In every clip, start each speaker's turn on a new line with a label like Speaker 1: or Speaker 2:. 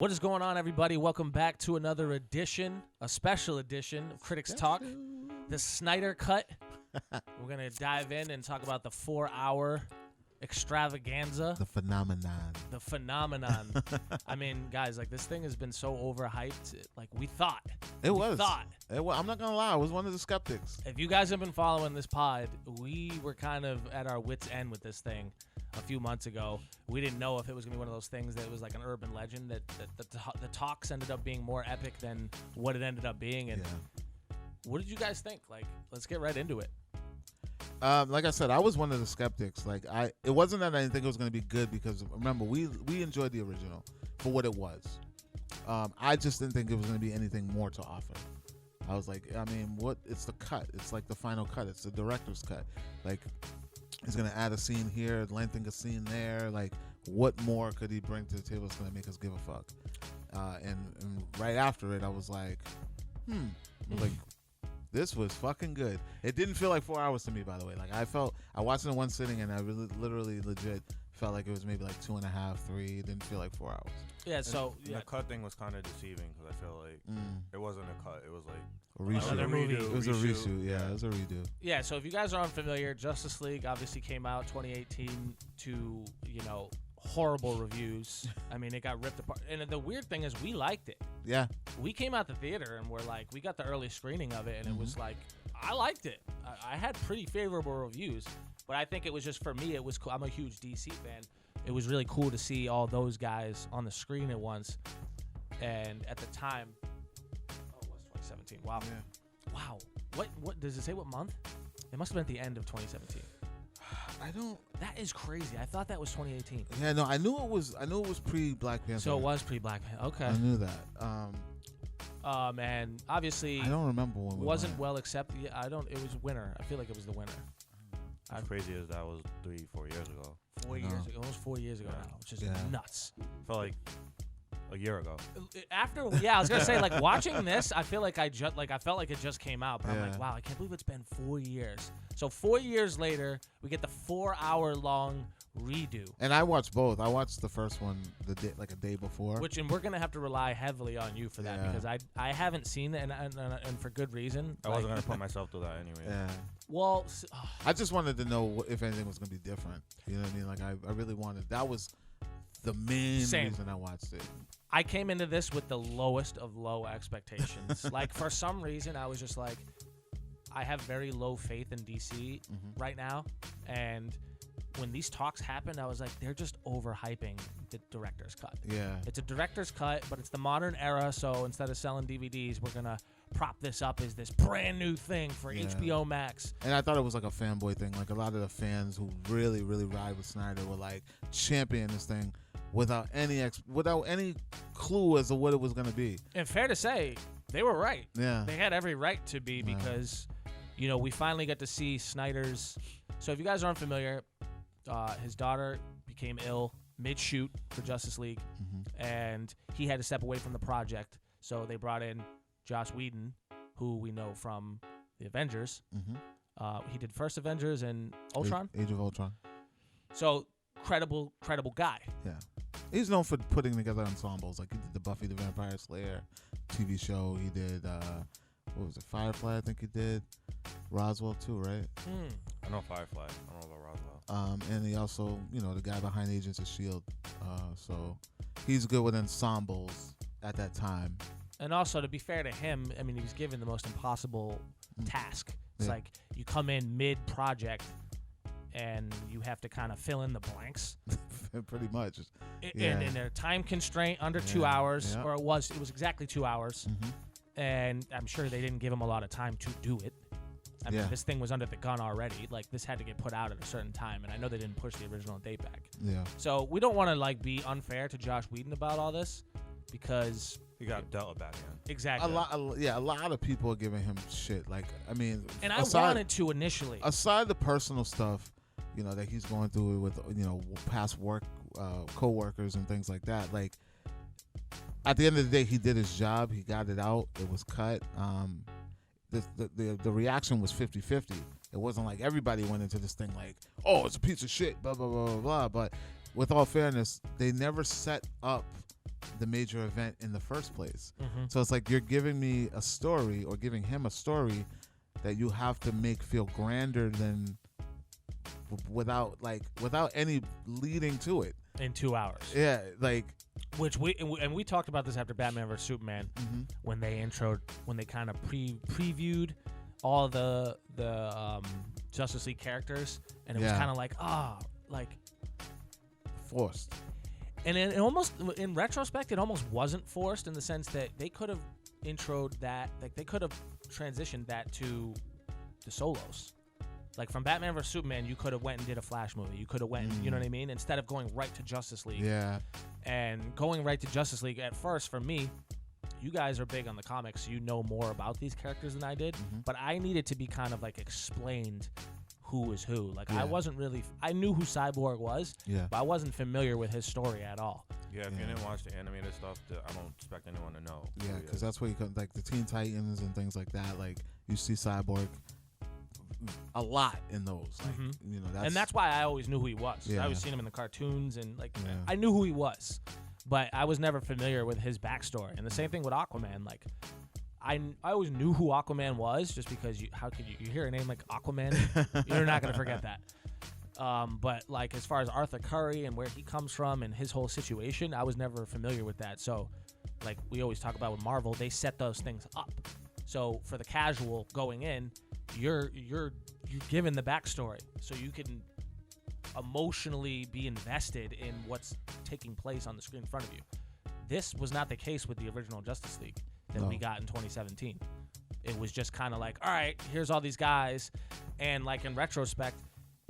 Speaker 1: What is going on, everybody? Welcome back to another edition, a special edition of Critics Talk, the Snyder Cut. We're going to dive in and talk about the 4-hour extravaganza.
Speaker 2: The phenomenon.
Speaker 1: The phenomenon. I mean, guys, like, this thing has been so overhyped. Like, we thought.
Speaker 2: It was. I'm not going to lie. I was one of the skeptics.
Speaker 1: If you guys have been following this pod, we were kind of at our wits' end with this thing a few months ago. We didn't know if it was going to be one of those things that was like an urban legend, that the talks ended up being more epic than what it ended up being. And what did you guys think? Like, let's get right into it.
Speaker 2: Like I said, I was one of the skeptics. Like, it wasn't that I didn't think it was going to be good, because remember, we enjoyed the original for what it was. I just didn't think it was going to be anything more to offer. I was like, I mean, what? It's the cut. It's like the final cut. It's the director's cut. Like, he's going to add a scene here, lengthen a scene there. Like, what more could he bring to the table that's going to make us give a fuck? And right after it, I was like, like, this was fucking good. It didn't feel like 4 hours to me, by the way. Like, I watched it in one sitting, and I literally legit felt like it was maybe like 2.5, 3. It didn't feel like 4 hours.
Speaker 1: Yeah, so
Speaker 3: the cut thing was kind of deceiving, because I feel like it wasn't a cut. It was like
Speaker 2: a reshoot.
Speaker 1: Another movie.
Speaker 2: It was a reshoot. Yeah, it was a redo.
Speaker 1: Yeah, so if you guys are unfamiliar, Justice League obviously came out 2018 to, horrible reviews. I mean, it got ripped apart. And the weird thing is, we liked it.
Speaker 2: Yeah.
Speaker 1: We came out the theater and we're like, we got the early screening of it, and it was like, I liked it. I had pretty favorable reviews, but I think it was just, for me, it was cool. I'm a huge DC fan. It was really cool to see all those guys on the screen at once. And at the time, it was 2017. Wow.
Speaker 2: Yeah.
Speaker 1: Wow. What does it say? What month? It must have been at the end of 2017.
Speaker 2: I don't.
Speaker 1: That is crazy. I thought that was 2018.
Speaker 2: Yeah, no, I knew it was pre Black Panther.
Speaker 1: So it was pre-Black Panther. Okay.
Speaker 2: I knew that.
Speaker 1: Man, obviously,
Speaker 2: I don't remember when we
Speaker 1: wasn't
Speaker 2: went.
Speaker 1: well accepted. Yeah, It was winter. I feel like it was the winter.
Speaker 3: as crazy as that was 3-4 years ago.
Speaker 1: 4 years ago, almost 4 years ago now, which is nuts.
Speaker 3: Felt like a year ago.
Speaker 1: I was gonna say, like, watching this, I feel like I felt like it just came out, but I'm like, wow, I can't believe it's been 4 years. So 4 years later, we get the 4-hour long redo.
Speaker 2: And I watched both. I watched the first one a day before.
Speaker 1: And we're gonna have to rely heavily on you for that, because I haven't seen it, and for good reason.
Speaker 3: I wasn't gonna put myself through that anyway.
Speaker 2: Yeah.
Speaker 1: Well,
Speaker 2: I just wanted to know if anything was gonna be different. You know what I mean? Like, I really wanted. That was the main reason I watched it.
Speaker 1: I came into this with the lowest of low expectations. Like, for some reason, I was just like, I have very low faith in DC right now. And when these talks happened, I was like, they're just overhyping the director's cut.
Speaker 2: Yeah.
Speaker 1: It's a director's cut, but it's the modern era. So instead of selling DVDs, we're going to prop this up as this brand new thing for HBO Max.
Speaker 2: And I thought it was like a fanboy thing. Like, a lot of the fans who really, really ride with Snyder were like championing this thing without any clue as to what it was going to be.
Speaker 1: And fair to say, they were right.
Speaker 2: Yeah.
Speaker 1: They had every right to be, because, we finally got to see Snyder's. So if you guys aren't familiar, his daughter became ill mid-shoot for Justice League, and he had to step away from the project. So they brought in Joss Whedon, who we know from the Avengers. He did first Avengers and Ultron.
Speaker 2: Age of Ultron.
Speaker 1: So credible guy.
Speaker 2: Yeah. He's known for putting together ensembles. Like, he did the Buffy the Vampire Slayer TV show. He did, what was it, Firefly, I think he did. Roswell, too, right?
Speaker 3: I know Firefly. I don't know about Roswell.
Speaker 2: And he also, the guy behind Agents of S.H.I.E.L.D. So he's good with ensembles at that time.
Speaker 1: And also, to be fair to him, I mean, he was given the most impossible task. It's like, you come in mid-project, and you have to kind of fill in the blanks.
Speaker 2: Pretty much.
Speaker 1: And a time constraint under 2 hours, or it was exactly 2 hours. And I'm sure they didn't give him a lot of time to do it. I mean, this thing was under the gun already. Like, this had to get put out at a certain time, and I know they didn't push the original date back.
Speaker 2: Yeah.
Speaker 1: So we don't want to be unfair to Joss Whedon about all this, because
Speaker 3: he got dealt a bad hand.
Speaker 1: Exactly.
Speaker 2: A lot of people are giving him shit. Like, I mean,
Speaker 1: and I wanted to initially.
Speaker 2: Aside the personal stuff, that he's going through with, past work, co-workers and things like that. Like, at the end of the day, he did his job. He got it out. It was cut. The reaction was 50-50. It wasn't like everybody went into this thing like, oh, it's a piece of shit, blah, blah, blah, blah, blah. But with all fairness, they never set up the major event in the first place.
Speaker 1: Mm-hmm.
Speaker 2: So it's like you're giving me a story or giving him a story that you have to make feel grander than without any leading to it
Speaker 1: in 2 hours.
Speaker 2: Yeah, like
Speaker 1: which we talked about this after Batman vs Superman when they kind of previewed all the Justice League characters, and it was kind of like
Speaker 2: forced.
Speaker 1: And it almost, in retrospect, it almost wasn't forced in the sense that they could have introed that, like they could have transitioned that to the solos. Like from Batman vs Superman, you could have went and did a Flash movie. You could have went, you know what I mean? Instead of going right to Justice League.
Speaker 2: Yeah.
Speaker 1: And going right to Justice League at first, for me, you guys are big on the comics, so you know more about these characters than I did. But I needed to be kind of like explained who is who. Like I wasn't really, I knew who Cyborg was, but I wasn't familiar with his story at all.
Speaker 3: Yeah, if you didn't watch the animated stuff, I don't expect anyone to know.
Speaker 2: Yeah, because that's where you come, like the Teen Titans and things like that. Like you see Cyborg a lot in those. Like, you know,
Speaker 1: that's why I always knew who he was.
Speaker 2: Yeah.
Speaker 1: I always seen him in the cartoons, and like I knew who he was, but I was never familiar with his backstory. And the same thing with Aquaman. Like I always knew who Aquaman was, just because how could you hear a name like Aquaman? You're not gonna forget that. But like as far as Arthur Curry and where he comes from and his whole situation, I was never familiar with that. So like we always talk about with Marvel, they set those things up. So for the casual going in, you're given the backstory, so you can emotionally be invested in what's taking place on the screen in front of you. This was not the case with the original Justice League that we got in 2017. It was just kind of like, all right, here's all these guys, and like in retrospect,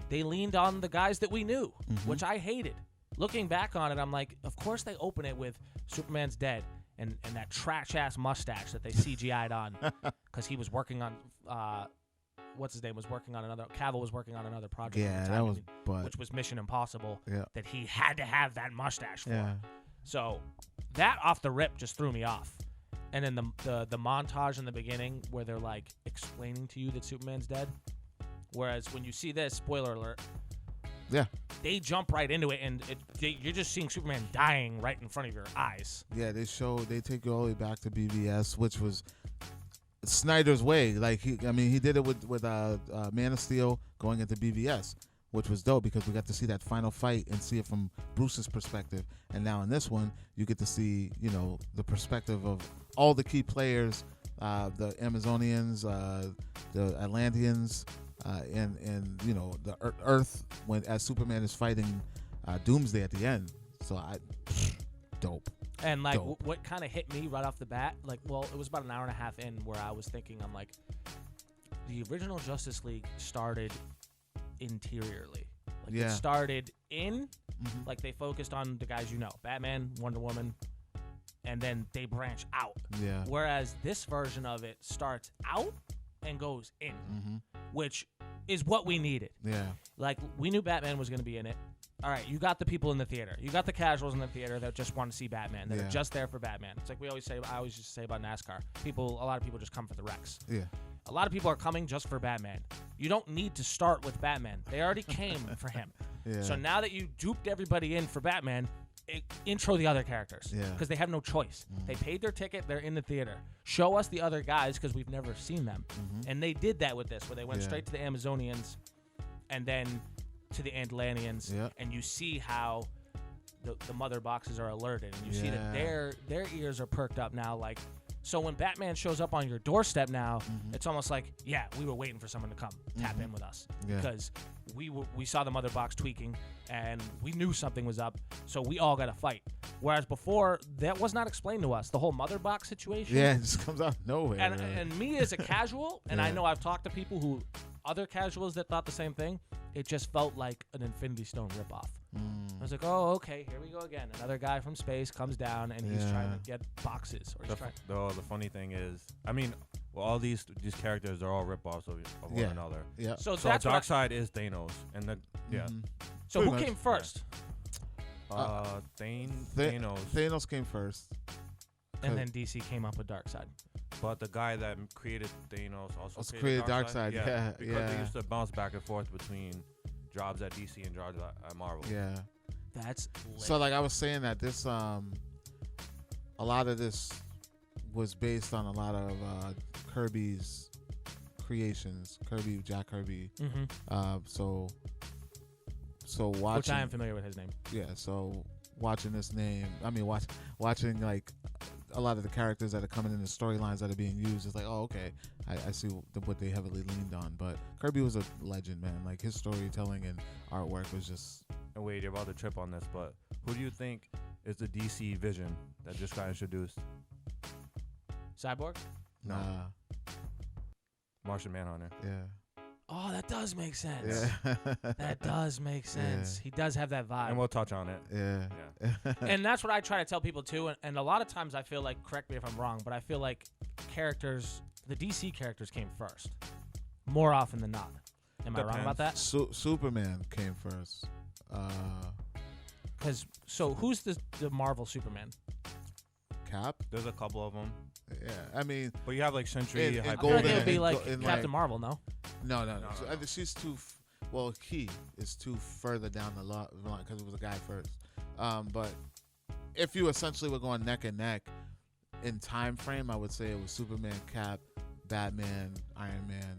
Speaker 1: they leaned on the guys that we knew, which I hated. Looking back on it, I'm like, of course they open it with Superman's dead and that trash-ass mustache that they CGI'd on because he was working on, what's his name, Cavill was working on another project.
Speaker 2: Yeah, that was,
Speaker 1: which was Mission Impossible,
Speaker 2: yeah,
Speaker 1: that he had to have that mustache for.
Speaker 2: Yeah.
Speaker 1: So that off the rip just threw me off. And then the montage in the beginning where they're like explaining to you that Superman's dead. Whereas when you see this, spoiler alert, they jump right into it, and you're just seeing Superman dying right in front of your eyes.
Speaker 2: Yeah, they take you all the way back to BVS, which was Snyder's way. Like he did it with Man of Steel going into BVS, which was dope because we got to see that final fight and see it from Bruce's perspective. And now in this one, you get to see, you know, the perspective of all the key players, the Amazonians, the Atlanteans, and you know, the Earth as Superman is fighting Doomsday at the end. So dope.
Speaker 1: And like what kind of hit me right off the bat, like, well, it was about an hour and a half in where I was thinking, I'm like, the original Justice League started interiorly. Like it started in, like they focused on the guys you know, Batman, Wonder Woman, and then they branch out.
Speaker 2: Yeah.
Speaker 1: Whereas this version of it starts out and goes in, which is what we needed.
Speaker 2: Yeah.
Speaker 1: Like we knew Batman was going to be in it. All right, you got the people in the theater. You got the casuals in the theater that just want to see Batman. That are just there for Batman. It's like I always used to say about NASCAR. A lot of people just come for the wrecks.
Speaker 2: Yeah.
Speaker 1: A lot of people are coming just for Batman. You don't need to start with Batman. They already came for him.
Speaker 2: Yeah.
Speaker 1: So now that you duped everybody in for Batman, intro the other characters.
Speaker 2: Yeah.
Speaker 1: Because they have no choice. They paid their ticket. They're in the theater. Show us the other guys because we've never seen them. And they did that with this, where they went straight to the Amazonians and then to the Atlanteans.
Speaker 2: Yeah.
Speaker 1: And you see how the mother boxes are alerted. And you see that their ears are perked up now. Like, so when Batman shows up on your doorstep now, it's almost like, yeah, we were waiting for someone to come tap in with us because we saw the mother box tweaking and we knew something was up, so we all got to fight. Whereas before, that was not explained to us. The whole mother box situation.
Speaker 2: Yeah, it just comes out of nowhere.
Speaker 1: And me as a casual, and I know I've talked to people other casuals that thought the same thing, it just felt like an Infinity Stone ripoff. I was like, oh, okay, here we go again. Another guy from space comes down and he's trying to get boxes. Or
Speaker 3: the funny thing is, I mean, well, all these characters are all ripoffs of one another.
Speaker 2: Yeah.
Speaker 1: So
Speaker 3: Darkseid is Thanos, and
Speaker 1: So who came first?
Speaker 3: Thanos.
Speaker 2: Thanos came first,
Speaker 1: and then DC came up with Darkseid.
Speaker 3: But the guy that created Thanos also
Speaker 2: created Darkseid. Yeah,
Speaker 3: because they used to bounce back and forth between jobs at DC and jobs at Marvel.
Speaker 2: Yeah.
Speaker 1: That's lit.
Speaker 2: So like I was saying that this a lot of this was based on a lot of Kirby's creations, Jack Kirby. So watching,
Speaker 1: which I am familiar with his name.
Speaker 2: Yeah, so watching this name, I mean, watching like a lot of the characters that are coming in the storylines that are being used, it's like, oh, okay, I see what they heavily leaned on. But Kirby was a legend, man. Like his storytelling and artwork was just.
Speaker 3: And wait, you're about to trip on this, but who do you think is the DC Vision that just got introduced?
Speaker 1: Cyborg?
Speaker 2: Nah.
Speaker 3: Martian Manhunter.
Speaker 2: Yeah.
Speaker 1: Oh, that does make sense.
Speaker 2: Yeah.
Speaker 1: That does make sense.
Speaker 2: Yeah.
Speaker 1: He does have that vibe.
Speaker 3: And we'll touch on it.
Speaker 2: Yeah.
Speaker 1: And that's what I try to tell people too. And a lot of times I feel like, correct me if I'm wrong, but I feel like the DC characters came first, more often than not. Am I wrong about that?
Speaker 2: Superman came first.
Speaker 1: So who's the Marvel Superman?
Speaker 2: Cap.
Speaker 3: There's a couple of them.
Speaker 2: Yeah, I mean,
Speaker 3: but you have like Sentry,
Speaker 2: and
Speaker 1: I
Speaker 2: Golden.
Speaker 1: feel like it would be like
Speaker 2: and
Speaker 1: Captain Marvel, no?
Speaker 2: No.
Speaker 3: No.
Speaker 2: So, she's too. Well, he is too further down the line because it was a guy first. But if you essentially were going neck and neck in time frame, I would say it was Superman, Cap, Batman, Iron Man.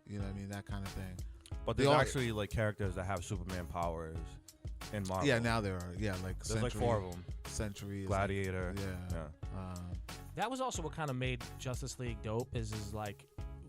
Speaker 2: You know what I mean? That kind of thing.
Speaker 3: But there's actually like characters that have Superman powers in Marvel.
Speaker 2: Yeah, now there are. Yeah, like
Speaker 3: there's
Speaker 2: Sentry,
Speaker 3: like 4 of them.
Speaker 2: Sentry,
Speaker 3: Gladiator.
Speaker 2: Yeah.
Speaker 1: That was also what kind of made Justice League dope. Is like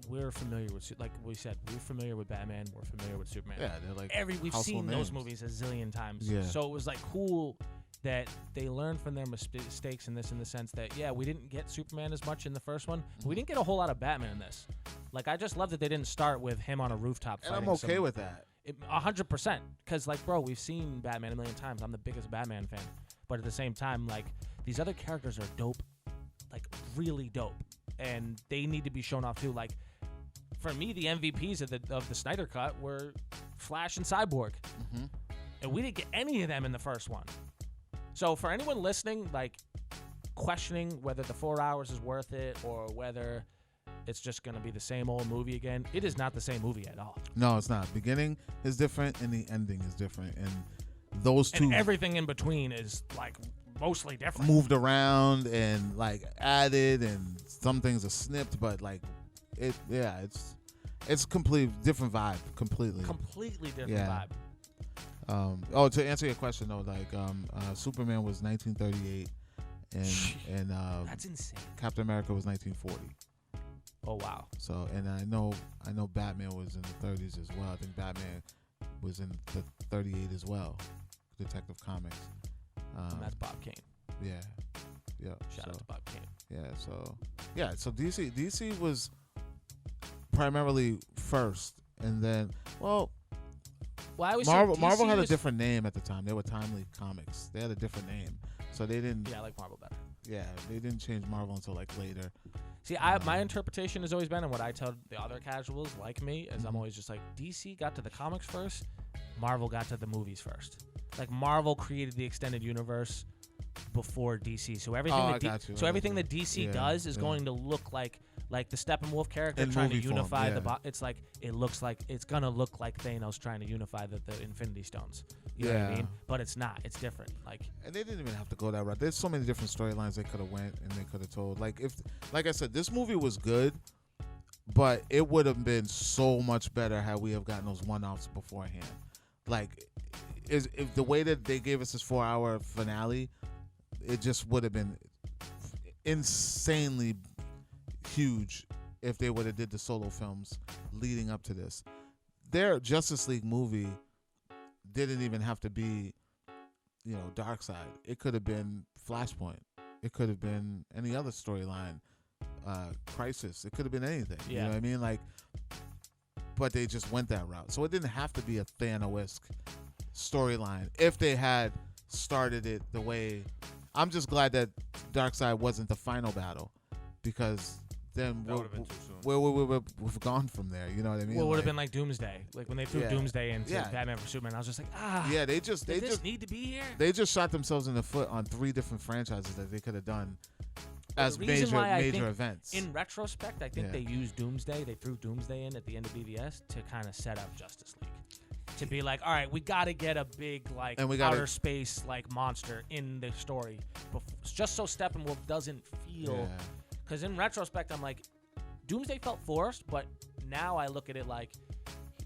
Speaker 1: we're familiar with, like we said, we're familiar with Batman. We're familiar with Superman.
Speaker 2: Yeah, they're like
Speaker 1: we've seen those movies a zillion times.
Speaker 2: Yeah.
Speaker 1: So it was like cool that they learned from their mistakes in this, in the sense that we didn't get Superman as much in the first one. But we didn't get a whole lot of Batman in this. Like I just love that they didn't start with him on a rooftop.
Speaker 2: And I'm okay with that.
Speaker 1: 100%. Because like, bro, we've seen Batman a million times. I'm the biggest Batman fan. But at the same time, like these other characters are dope. Like really dope, and they need to be shown off too. Like for me, the MVPs of the Snyder Cut were Flash and Cyborg, and we didn't get any of them in the first one. So for anyone listening, like questioning whether the 4 hours is worth it or whether it's just gonna be the same old movie again, it is not the same movie at all.
Speaker 2: No, it's not. Beginning is different, and the ending is different, and those two,
Speaker 1: and everything in between is like mostly different.
Speaker 2: Moved around and like added, and some things are snipped, but like it's completely different vibe. Completely
Speaker 1: different vibe.
Speaker 2: To answer your question though, like Superman was 1938, and
Speaker 1: that's insane.
Speaker 2: Captain America was 1940.
Speaker 1: Oh wow.
Speaker 2: So and I know Batman was in the 30s as well. I think Batman was in the 38 as well. Detective Comics.
Speaker 1: And that's Bob Kane.
Speaker 2: Yeah.
Speaker 1: Shout out to Bob Kane.
Speaker 2: So DC was primarily first, and then
Speaker 1: I always
Speaker 2: Marvel had a different name at the time. They were Timely Comics. They had a different name, so they didn't.
Speaker 1: Yeah, I like Marvel better.
Speaker 2: Yeah, they didn't change Marvel until like later.
Speaker 1: See, my interpretation has always been, and what I tell the other casuals like me, is I'm always just like, DC got to the comics first, Marvel got to the movies first. Like Marvel created the extended universe before DC, so everything everything that DC does is going to look like the Steppenwolf character
Speaker 2: in
Speaker 1: trying to
Speaker 2: movie
Speaker 1: unify
Speaker 2: form,
Speaker 1: it's like it's gonna look like Thanos trying to unify the Infinity Stones. You know what I mean? But it's not. It's different. Like,
Speaker 2: and they didn't even have to go that route. There's so many different storylines they could have went and they could have told. Like like I said, this movie was good, but it would have been so much better had we have gotten those one-offs beforehand. Like, if the way that they gave us this 4-hour finale, it just would have been insanely huge if they would have did the solo films leading up to this. Their Justice League movie didn't even have to be, Darkseid. It could have been Flashpoint. It could have been any other storyline, Crisis. It could have been anything.
Speaker 1: Yeah.
Speaker 2: You know what I mean? Like, but they just went that route. So it didn't have to be a Thanos-esque storyline if they had started it the way. I'm just glad that Darkseid wasn't the final battle, because then we've gone from there. You know what I mean?
Speaker 1: Well, it would have been like Doomsday. Like when they threw Doomsday into Batman vs Superman, I was just like,
Speaker 2: Yeah, they just
Speaker 1: need to be here.
Speaker 2: They just shot themselves in the foot on 3 different franchises that they could have done as
Speaker 1: the reason why I think,
Speaker 2: major events.
Speaker 1: In retrospect, I think they used Doomsday. They threw Doomsday in at the end of BVS to kind of set up Justice League. to be like, all right, we got to get a big like
Speaker 2: And we gotta-
Speaker 1: outer space like monster in the story, just so Steppenwolf doesn't feel.
Speaker 2: Yeah.
Speaker 1: Because in retrospect, I'm like, Doomsday felt forced, but now I look at it like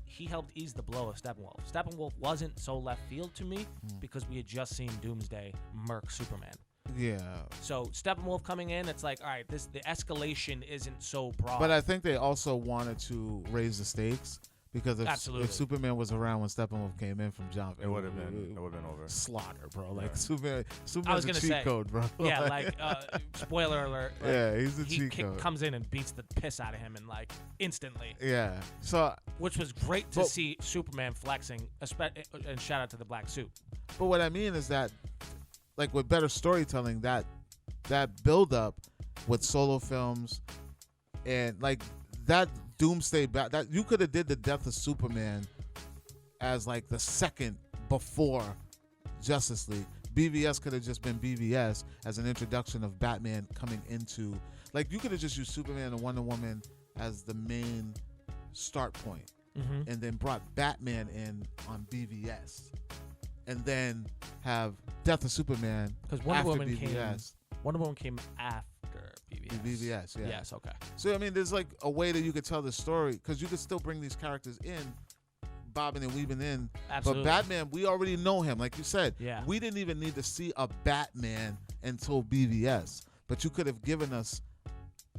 Speaker 1: he helped ease the blow of Steppenwolf. Steppenwolf wasn't so left field to me because we had just seen Doomsday murk Superman.
Speaker 2: Yeah.
Speaker 1: So Steppenwolf coming in, it's like, all right, the escalation isn't so broad.
Speaker 2: But I think they also wanted to raise the stakes because
Speaker 1: Absolutely.
Speaker 2: if Superman was around when Steppenwolf came in from jump,
Speaker 3: It would have been over.
Speaker 2: slaughter, bro. Like
Speaker 3: Yeah.
Speaker 2: Superman's a
Speaker 1: gonna
Speaker 2: cheat
Speaker 1: say,
Speaker 2: code, bro.
Speaker 1: yeah, like spoiler alert. Like,
Speaker 2: yeah, he's a
Speaker 1: he
Speaker 2: cheat code.
Speaker 1: comes in and beats the piss out of him and like instantly,
Speaker 2: Yeah. So,
Speaker 1: which was great to
Speaker 2: But-
Speaker 1: see Superman flexing. And shout out to the black suit.
Speaker 2: but what I mean is that, like with better storytelling, that build up with solo films and like that Doomsday that you could have did the death of Superman as like the second before Justice League. BVS could have just been BVS as an introduction of Batman coming into, like, you could have just used Superman and Wonder Woman as the main start point and then brought Batman in on BVS and then have Death of Superman
Speaker 1: Because Wonder
Speaker 2: after
Speaker 1: Woman
Speaker 2: BVS.
Speaker 1: came after BVS.
Speaker 2: BVS, yeah.
Speaker 1: Yes, okay.
Speaker 2: So I mean, there's like a way that you could tell the story because you could still bring these characters in, bobbing and weaving in.
Speaker 1: Absolutely.
Speaker 2: But Batman, we already know him, like you said.
Speaker 1: Yeah.
Speaker 2: We didn't even need to see a Batman until BVS, but you could have given us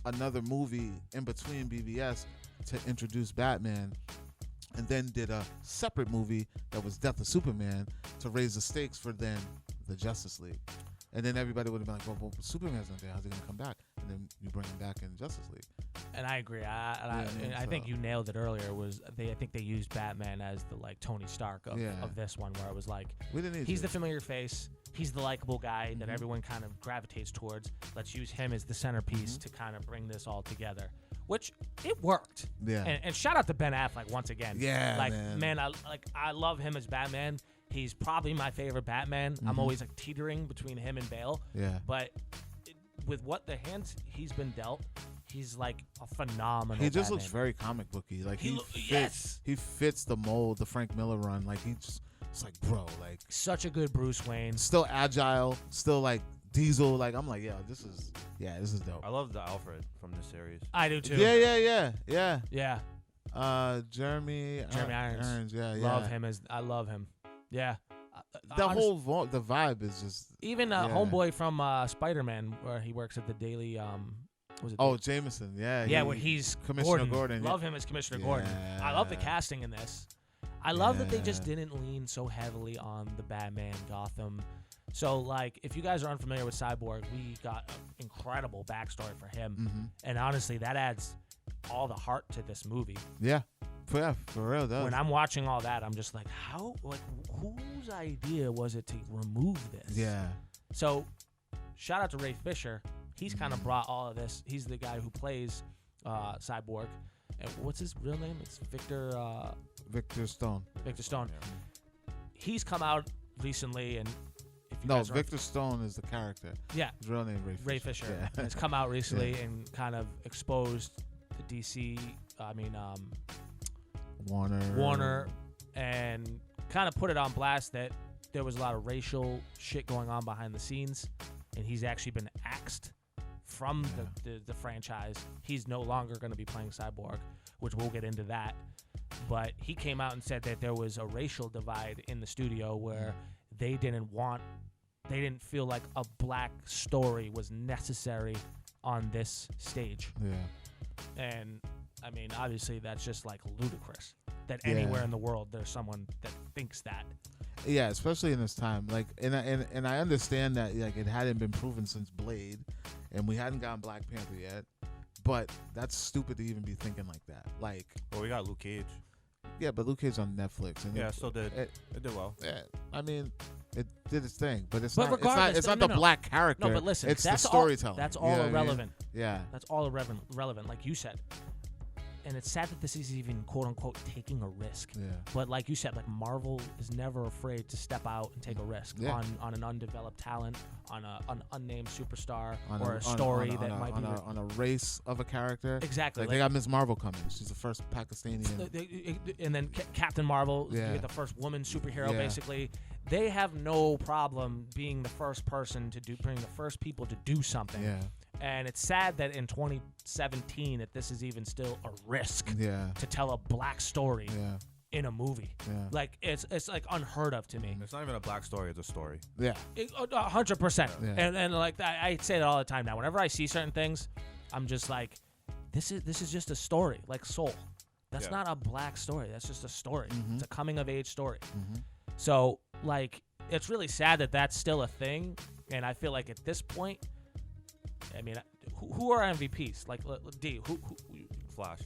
Speaker 2: another movie in between BVS to introduce Batman, and then did a separate movie that was Death of Superman to raise the stakes for then the Justice League. And then everybody would have been like, well, Superman's not there. How's he going to come back? And then you bring him back in Justice League.
Speaker 1: And I agree. I think you nailed it earlier. I think they used Batman as the like Tony Stark of this one, where it was like
Speaker 2: We didn't need
Speaker 1: he's
Speaker 2: to.
Speaker 1: the familiar face, he's the likable guy that everyone kind of gravitates towards. Let's use him as the centerpiece to kind of bring this all together, which it worked.
Speaker 2: Yeah.
Speaker 1: And shout out to Ben Affleck once again.
Speaker 2: Yeah,
Speaker 1: like
Speaker 2: man.
Speaker 1: I love him as Batman. He's probably my favorite Batman. I'm always like teetering between him and Bale.
Speaker 2: Yeah.
Speaker 1: But with what the hands he's been dealt, he's like a phenomenal.
Speaker 2: He just
Speaker 1: Batman.
Speaker 2: looks very comic booky. Like
Speaker 1: Yes.
Speaker 2: he fits the mold, the Frank Miller run. Like it's like, bro, like
Speaker 1: Such a good Bruce Wayne.
Speaker 2: still agile, still like Diesel. Like I'm like, yeah, this is dope.
Speaker 3: I love the Alfred from this series.
Speaker 1: I do too.
Speaker 2: Yeah.
Speaker 1: Yeah.
Speaker 2: Jeremy
Speaker 1: Irons.
Speaker 2: Yeah.
Speaker 1: Love him I love him. Yeah.
Speaker 2: The whole the vibe is just
Speaker 1: even homeboy from Spider-Man, where he works at the Daily. Was it?
Speaker 2: Jameson. Yeah.
Speaker 1: Yeah, where he's
Speaker 2: Commissioner Gordon.
Speaker 1: Love him as Commissioner Gordon. I love the casting in this. I love that they just didn't lean so heavily on the Batman Gotham. So, like, if you guys are unfamiliar with Cyborg, we got an incredible backstory for him. And honestly, that adds all the heart to this movie.
Speaker 2: Yeah. For real, does.
Speaker 1: When I'm watching all that, I'm just like, whose idea was it to remove this?
Speaker 2: Yeah.
Speaker 1: So, shout out to Ray Fisher. He's kind of brought all of this. He's the guy who plays Cyborg. And what's his real name? It's Victor
Speaker 2: Stone.
Speaker 1: Victor Stone.
Speaker 3: Yeah.
Speaker 1: He's come out recently, and if you guys are
Speaker 2: Victor Stone is the character.
Speaker 1: yeah,
Speaker 2: His real name
Speaker 1: Ray Fisher.
Speaker 2: Yeah.
Speaker 1: Has come out recently and kind of exposed the DC. Warner, and kind of put it on blast that there was a lot of racial shit going on behind the scenes, and he's actually been axed from the franchise. He's no longer going to be playing Cyborg, which we'll get into that. But he came out and said that there was a racial divide in the studio where they didn't feel like a black story was necessary on this stage.
Speaker 2: Yeah.
Speaker 1: And I mean, obviously, that's just like ludicrous that anywhere in the world there's someone that thinks that.
Speaker 2: Yeah, especially in this time. Like, and I understand that like it hadn't been proven since Blade, and we hadn't gotten Black Panther yet. But that's stupid to even be thinking like that. Like,
Speaker 3: Well, we got Luke Cage.
Speaker 2: yeah, but Luke Cage on Netflix, and
Speaker 3: Yeah, it still did. It did well.
Speaker 2: I mean, it did its thing, but it's
Speaker 1: But
Speaker 2: not.
Speaker 1: regardless,
Speaker 2: It's not
Speaker 1: no,
Speaker 2: the
Speaker 1: no.
Speaker 2: black character.
Speaker 1: No, but listen,
Speaker 2: it's the
Speaker 1: that's
Speaker 2: storytelling.
Speaker 1: That's
Speaker 2: You
Speaker 1: all
Speaker 2: know what I mean?
Speaker 1: irrelevant.
Speaker 2: Yeah.
Speaker 1: That's all relevant. Like you said, and it's sad that this is even quote unquote taking a risk.
Speaker 2: Yeah.
Speaker 1: But like you said, like Marvel is never afraid to step out and take a risk on an undeveloped talent, on an unnamed superstar, or a story that might be
Speaker 2: on a race of a character.
Speaker 1: Exactly.
Speaker 2: Like they got Ms. Marvel coming. She's the first Pakistani.
Speaker 1: And then Captain Marvel, the first woman superhero, basically. They have no problem being the first person to bring the first people to do something.
Speaker 2: Yeah.
Speaker 1: And it's sad that in 2017 that this is even still a risk to tell a black story in a movie.
Speaker 2: Yeah.
Speaker 1: Like it's like unheard of to me.
Speaker 3: It's not even a black story; it's a story.
Speaker 2: Yeah,
Speaker 1: 100%. And like I say that all the time now. Whenever I see certain things, I'm just like, this is just a story, like Soul. That's not a black story. That's just a story.
Speaker 2: Mm-hmm.
Speaker 1: It's a coming of age story.
Speaker 2: Mm-hmm.
Speaker 1: So like, it's really sad that that's still a thing. And I feel like at this point, I mean, who are MVPs? Like, D, who
Speaker 3: Flash.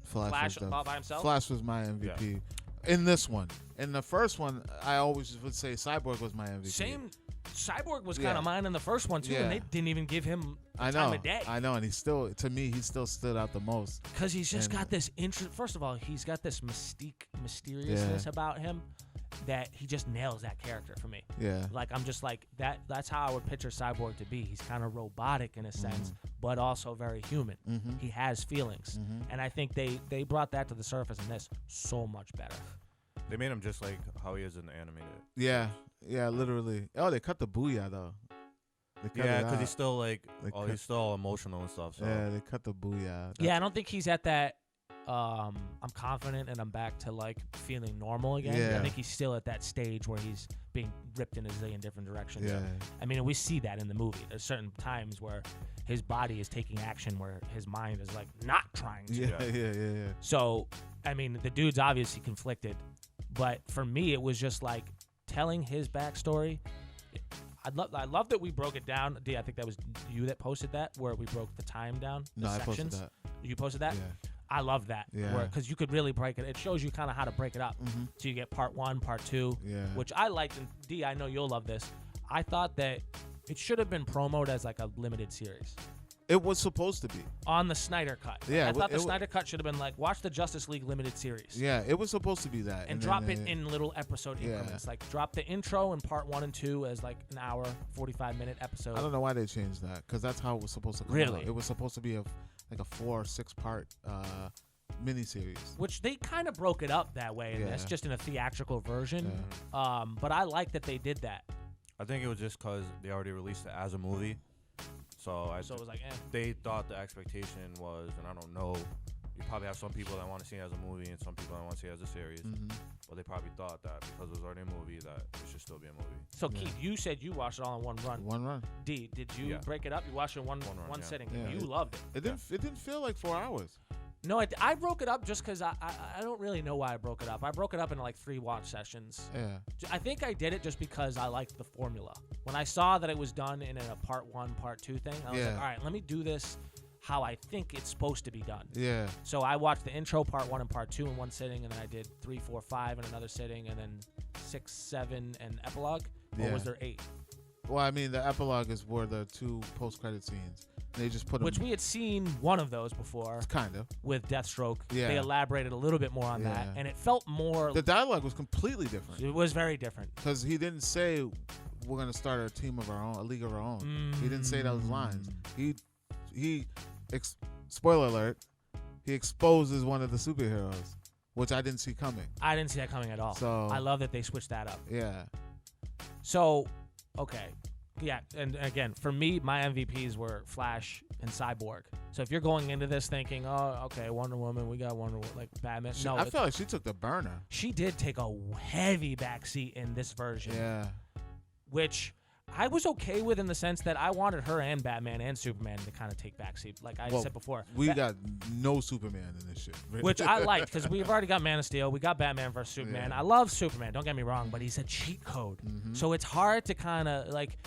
Speaker 1: Flash by himself?
Speaker 2: Flash was my MVP in this one. In the first one, I always would say Cyborg was my MVP.
Speaker 1: Same. Cyborg was kind of mine in the first one too, and they didn't even give him time of day.
Speaker 2: I know, and he still stood out the most
Speaker 1: because he's just got this interest. First of all, he's got this mysteriousness about him that he just nails that character for me. Yeah, like I'm just like that. That's how I would picture Cyborg to be. He's kind of robotic in a sense, but also very human. Mm-hmm. He has feelings, and I think they brought that to the surface in this so much better.
Speaker 3: They made him just like how he is in the animated.
Speaker 2: Yeah, literally. Oh, they cut the booyah though.
Speaker 3: Yeah, because he's still like, he's still emotional and stuff. So.
Speaker 2: Yeah, they cut the booyah.
Speaker 1: I don't think he's at that. I'm confident and I'm back to like feeling normal again. Yeah. I think he's still at that stage where he's being ripped in a zillion different directions. Yeah. I mean, we see that in the movie. There's certain times where his body is taking action where his mind is like not trying to.
Speaker 2: Yeah.
Speaker 1: So, I mean, the dude's obviously conflicted, but for me, it was just like telling his backstory. I love that we broke it down. D, I think that was you that posted that, where we broke the time down.
Speaker 2: No,
Speaker 1: sections.
Speaker 2: I posted that.
Speaker 1: You posted that?
Speaker 2: Yeah.
Speaker 1: I love that. Yeah. Because you could really break it. It shows you kind of how to break it up. Mm-hmm. So you get part 1, part 2, which I liked. And D, I know you'll love this. I thought that it should have been promoted as like a limited series.
Speaker 2: It was supposed to be.
Speaker 1: On the Snyder Cut.
Speaker 2: Yeah.
Speaker 1: I thought the Snyder Cut should have been like, watch the Justice League limited series.
Speaker 2: Yeah, it was supposed to be that.
Speaker 1: And drop it in little episode increments. Like drop the intro in part 1 and 2 as like an hour, 45-minute episode.
Speaker 2: I don't know why they changed that, because that's how it was supposed to come out. It was supposed to be like a 4 or 6 part miniseries. Which
Speaker 1: they kind of broke it up that way in this, just in a theatrical version. Yeah. But I like that they did that.
Speaker 3: I think it was just because they already released it as a movie. So it was like, they thought the expectation was, and I don't know, you probably have some people that want to see it as a movie and some people that want to see it as a series. Mm-hmm. But they probably thought that because it was already a movie that it should still be a movie.
Speaker 1: So Keith, you said you watched it all in one run.
Speaker 2: One run.
Speaker 1: D, did you break it up? You watched it in one sitting. Yeah. You loved it.
Speaker 2: It didn't feel like 4 hours.
Speaker 1: No, I broke it up just because I don't really know why I broke it up. I broke it up into like 3 watch sessions. Yeah. I think I did it just because I liked the formula. When I saw that it was done in a part 1, part 2 thing, I was like, all right, let me do this how I think it's supposed to be done. Yeah. So I watched the intro, part 1 and part 2 in one sitting, and then I did 3, 4, 5 in another sitting, and then 6, 7, and epilogue. Or was there 8?
Speaker 2: Well, I mean, the epilogue is where the 2 post-credit scenes. They just put
Speaker 1: which we had seen one of those before.
Speaker 2: Kind of.
Speaker 1: With Deathstroke. Yeah. They elaborated a little bit more on that, and it felt more.
Speaker 2: The dialogue was completely different.
Speaker 1: It was very different.
Speaker 2: Because he didn't say, we're going to start a team of our own, a league of our own. He didn't say those lines. Spoiler alert, he exposes one of the superheroes, which I didn't see coming.
Speaker 1: I didn't see that coming at all. So I love that they switched that up.
Speaker 2: Yeah.
Speaker 1: So, okay. Yeah, and again, for me, my MVPs were Flash and Cyborg. So if you're going into this thinking, oh, okay, Wonder Woman, we got Wonder Woman, like Batman. No,
Speaker 2: I feel like she took the burner.
Speaker 1: She did take a heavy backseat in this version.
Speaker 2: Yeah.
Speaker 1: Which I was okay with in the sense that I wanted her and Batman and Superman to kind of take backseat, like I said before.
Speaker 2: We got no Superman in this shit. Really.
Speaker 1: Which I liked, because we've already got Man of Steel. We got Batman versus Superman. Yeah. I love Superman, don't get me wrong, but he's a cheat code. Mm-hmm. So it's hard to kind of, like,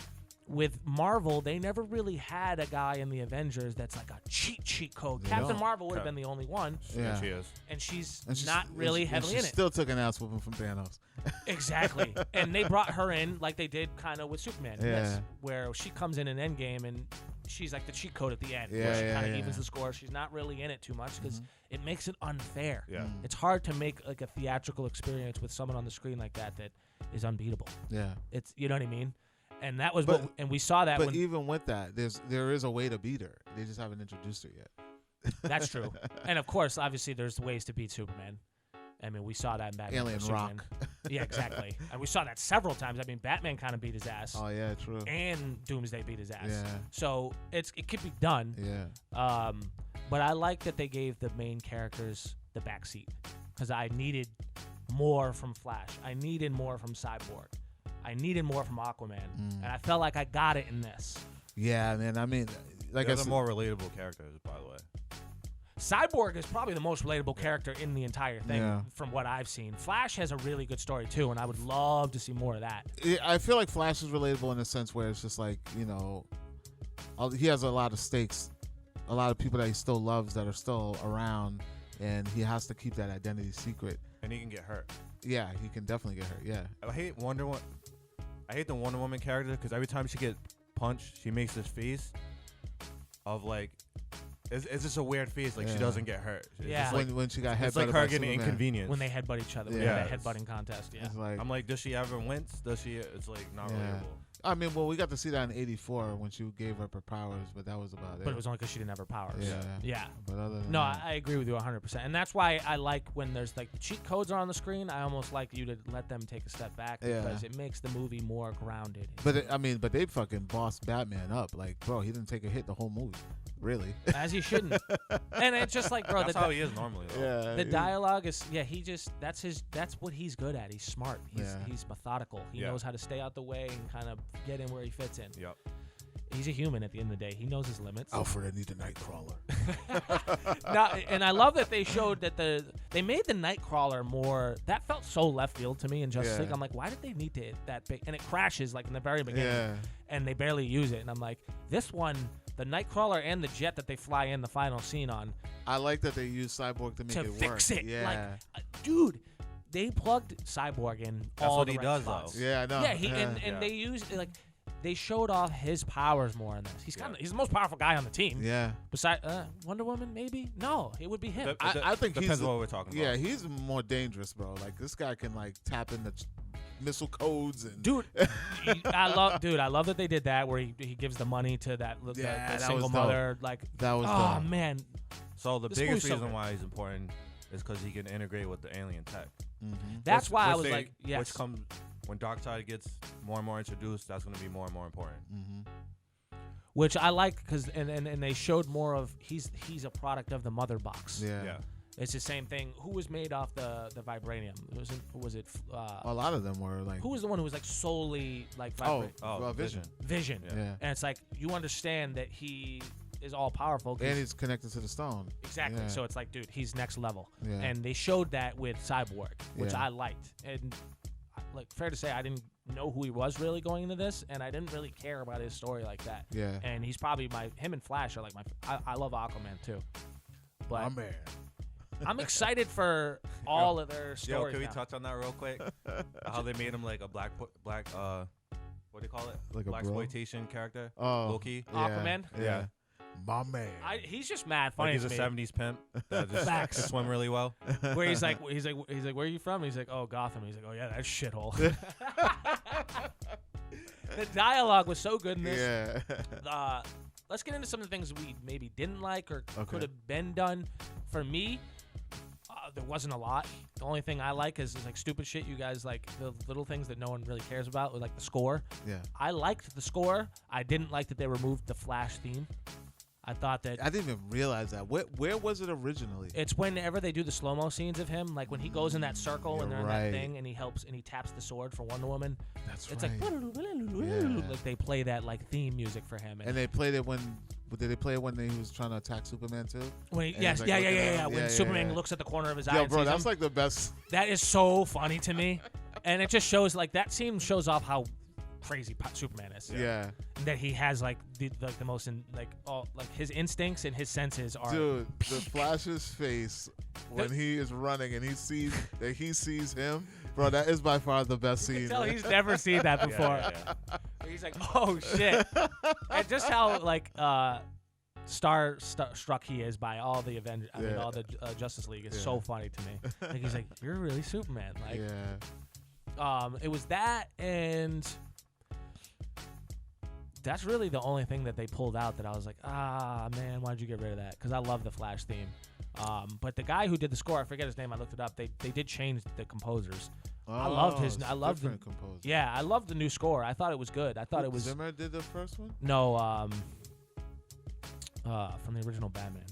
Speaker 1: with Marvel, they never really had a guy in the Avengers that's like a cheat code. Captain Marvel would have been the only one.
Speaker 2: Yeah,
Speaker 3: she is.
Speaker 1: And she's not really heavily in it.
Speaker 2: Still took an ass whooping from Thanos.
Speaker 1: Exactly. And they brought her in like they did kind of with Superman.
Speaker 2: Yeah.
Speaker 1: Where she comes in Endgame and she's like the cheat code at the end.
Speaker 2: Yeah,
Speaker 1: where she kind of evens the score. She's not really in it too much because it makes it unfair.
Speaker 3: Yeah.
Speaker 1: It's hard to make like a theatrical experience with someone on the screen like that is unbeatable.
Speaker 2: Yeah.
Speaker 1: It's, you know what I mean? And that was and we saw that.
Speaker 2: But even with that, there is a way to beat her. They just haven't introduced her yet.
Speaker 1: That's true. And of course, obviously, there's ways to beat Superman. I mean, we saw that in Batman.
Speaker 2: Alien Rock.
Speaker 1: Yeah, exactly. And we saw that several times. I mean, Batman kind of beat his ass.
Speaker 2: Oh yeah, true.
Speaker 1: And Doomsday beat his ass.
Speaker 2: Yeah.
Speaker 1: So it could be done.
Speaker 2: Yeah.
Speaker 1: But I like that they gave the main characters the backseat because I needed more from Flash. I needed more from Cyborg. I needed more from Aquaman, and I felt like I got it in this.
Speaker 2: Yeah, man. I mean, like I said,
Speaker 3: more relatable characters, by the way.
Speaker 1: Cyborg is probably the most relatable character in the entire thing from what I've seen. Flash has a really good story, too, and I would love to see more of that.
Speaker 2: I feel like Flash is relatable in a sense where it's just like, you know, he has a lot of stakes, a lot of people that he still loves that are still around, and he has to keep that identity secret.
Speaker 3: And he can get hurt.
Speaker 2: Yeah, he can definitely get hurt, yeah.
Speaker 3: I hate the Wonder Woman character because every time she gets punched, she makes this face of like, it's just a weird face, like she doesn't get hurt. It's just like,
Speaker 2: when she got headbutted,
Speaker 3: it's like her getting inconvenienced
Speaker 1: when they headbutt each other. When they have a headbutting contest. Yeah,
Speaker 2: like,
Speaker 3: I'm like, does she ever wince? Does she? It's like not relatable.
Speaker 2: I mean, well, we got to see that in '84 when she gave up her powers, but that was about it.
Speaker 1: But it was only because she didn't have her powers. Yeah.
Speaker 2: But other than
Speaker 1: that, I agree with you 100%, and that's why I like when there's like the cheat codes are on the screen. I almost like you to let them take a step back because it makes the movie more grounded.
Speaker 2: But but they fucking bossed Batman up. Like, bro, he didn't take a hit the whole movie. Really?
Speaker 1: As he shouldn't. And it's just like, bro,
Speaker 3: that's how he is normally, though.
Speaker 2: Yeah.
Speaker 1: The dialogue is, that's what he's good at. He's smart. He's methodical. He knows how to stay out the way and kind of get in where he fits in.
Speaker 3: Yep.
Speaker 1: He's a human at the end of the day. He knows his limits.
Speaker 2: Alfred, I need the Nightcrawler.
Speaker 1: Now, and I love that they showed that they made the Nightcrawler more. That felt so left field to me in Justice League. I'm like, why did they need to that big? And it crashes like in the very beginning, and they barely use it. And I'm like, this one, the Nightcrawler and the jet that they fly in the final scene on.
Speaker 2: I like that they used Cyborg to make it work.
Speaker 1: To fix it.
Speaker 2: Yeah.
Speaker 1: Like, dude, they plugged Cyborg in all
Speaker 3: what
Speaker 1: the
Speaker 3: he
Speaker 1: right
Speaker 3: does,
Speaker 1: spots.
Speaker 3: though.
Speaker 2: Yeah, I know.
Speaker 1: Yeah, and they used like. They showed off his powers more in this. He's the most powerful guy on the team.
Speaker 2: Yeah.
Speaker 1: Besides Wonder Woman, maybe? No, it would be him.
Speaker 2: I think
Speaker 3: depends on what we're talking about.
Speaker 2: Yeah, he's more dangerous, bro. Like this guy can like tap into missile codes and
Speaker 1: dude. I love that they did that where he gives the money to that single mother. Like
Speaker 2: that was
Speaker 1: dope. Man.
Speaker 3: So the biggest reason why he's important is because he can integrate with the alien tech.
Speaker 2: Mm-hmm.
Speaker 1: That's why I was like, yes.
Speaker 3: Which comes when Darkseid gets more and more introduced. That's going to be more and more important.
Speaker 2: Mm-hmm.
Speaker 1: Which I like because and they showed more of he's a product of the mother box.
Speaker 2: Yeah.
Speaker 1: It's the same thing. Who was made off the vibranium? Was it?
Speaker 2: A lot of them were like.
Speaker 1: Who was the one who was like solely like
Speaker 2: vibranium?
Speaker 3: Vision.
Speaker 1: Vision.
Speaker 2: Yeah.
Speaker 1: And it's like you understand that he is all powerful.
Speaker 2: And he's connected to the stone.
Speaker 1: Exactly.
Speaker 2: Yeah.
Speaker 1: So it's like, dude, he's next level.
Speaker 2: Yeah.
Speaker 1: And they showed that with Cyborg, which I liked. And like, fair to say, I didn't know who he was really going into this, and I didn't really care about his story like that.
Speaker 2: Yeah.
Speaker 1: And he's probably him and Flash are like I love Aquaman too. But
Speaker 2: my man.
Speaker 1: I'm excited for all of their stories.
Speaker 3: Yo, can we
Speaker 1: now.
Speaker 3: touch on that real quick? How they made him like a black what do you call it?
Speaker 2: Like
Speaker 3: black
Speaker 2: a
Speaker 3: exploitation character?
Speaker 2: Oh,
Speaker 3: Loki.
Speaker 1: Aquaman.
Speaker 2: Yeah. My man.
Speaker 1: He's just mad funny.
Speaker 3: Like he's a '70s pimp that just swim really well.
Speaker 1: Where he's like, where are you from? He's like, oh, Gotham. He's like, oh yeah, that shithole. The dialogue was so good in this.
Speaker 2: Yeah.
Speaker 1: Let's get into some of the things we maybe didn't like or could have been done. For me, there wasn't a lot. The only thing I like is like stupid shit. You guys like the little things that no one really cares about, like the score.
Speaker 2: Yeah.
Speaker 1: I liked the score. I didn't like that they removed the Flash theme. I thought that
Speaker 2: I didn't even realize that. Where was it originally?
Speaker 1: It's whenever they do the slow-mo scenes of him, like when he goes in that circle and they're in that thing and he helps and he taps the sword for Wonder Woman.
Speaker 2: That's
Speaker 1: it's
Speaker 2: right.
Speaker 1: Like like they play that like theme music for him.
Speaker 2: And they played it when did they play it when he was trying to attack Superman too?
Speaker 1: When when Superman looks at the corner of his eye.
Speaker 2: Yo, bro, that's like the best.
Speaker 1: That is so funny to me, and it just shows like that scene shows off how crazy Superman is.
Speaker 2: Yeah.
Speaker 1: That he has like the most his instincts and his senses are.
Speaker 2: Dude, the Flash's face when he is running and he sees him, bro. That is by far the best scene.
Speaker 1: You can tell he's never seen that before. He's like, oh shit, and just how like struck he is by all the Avengers. I mean, all the Justice League is so funny to me. Like he's like, you're really Superman. Like, it was that, and that's really the only thing that they pulled out that I was like, man, why'd you get rid of that? Because I love the Flash theme. But the guy who did the score, I forget his name. I looked it up. They did change the composers. I loved his. I loved the
Speaker 2: composer.
Speaker 1: Yeah, I loved the new score. I thought it was good. I thought it was.
Speaker 2: Zimmer did the first one.
Speaker 1: No, from the original Batman.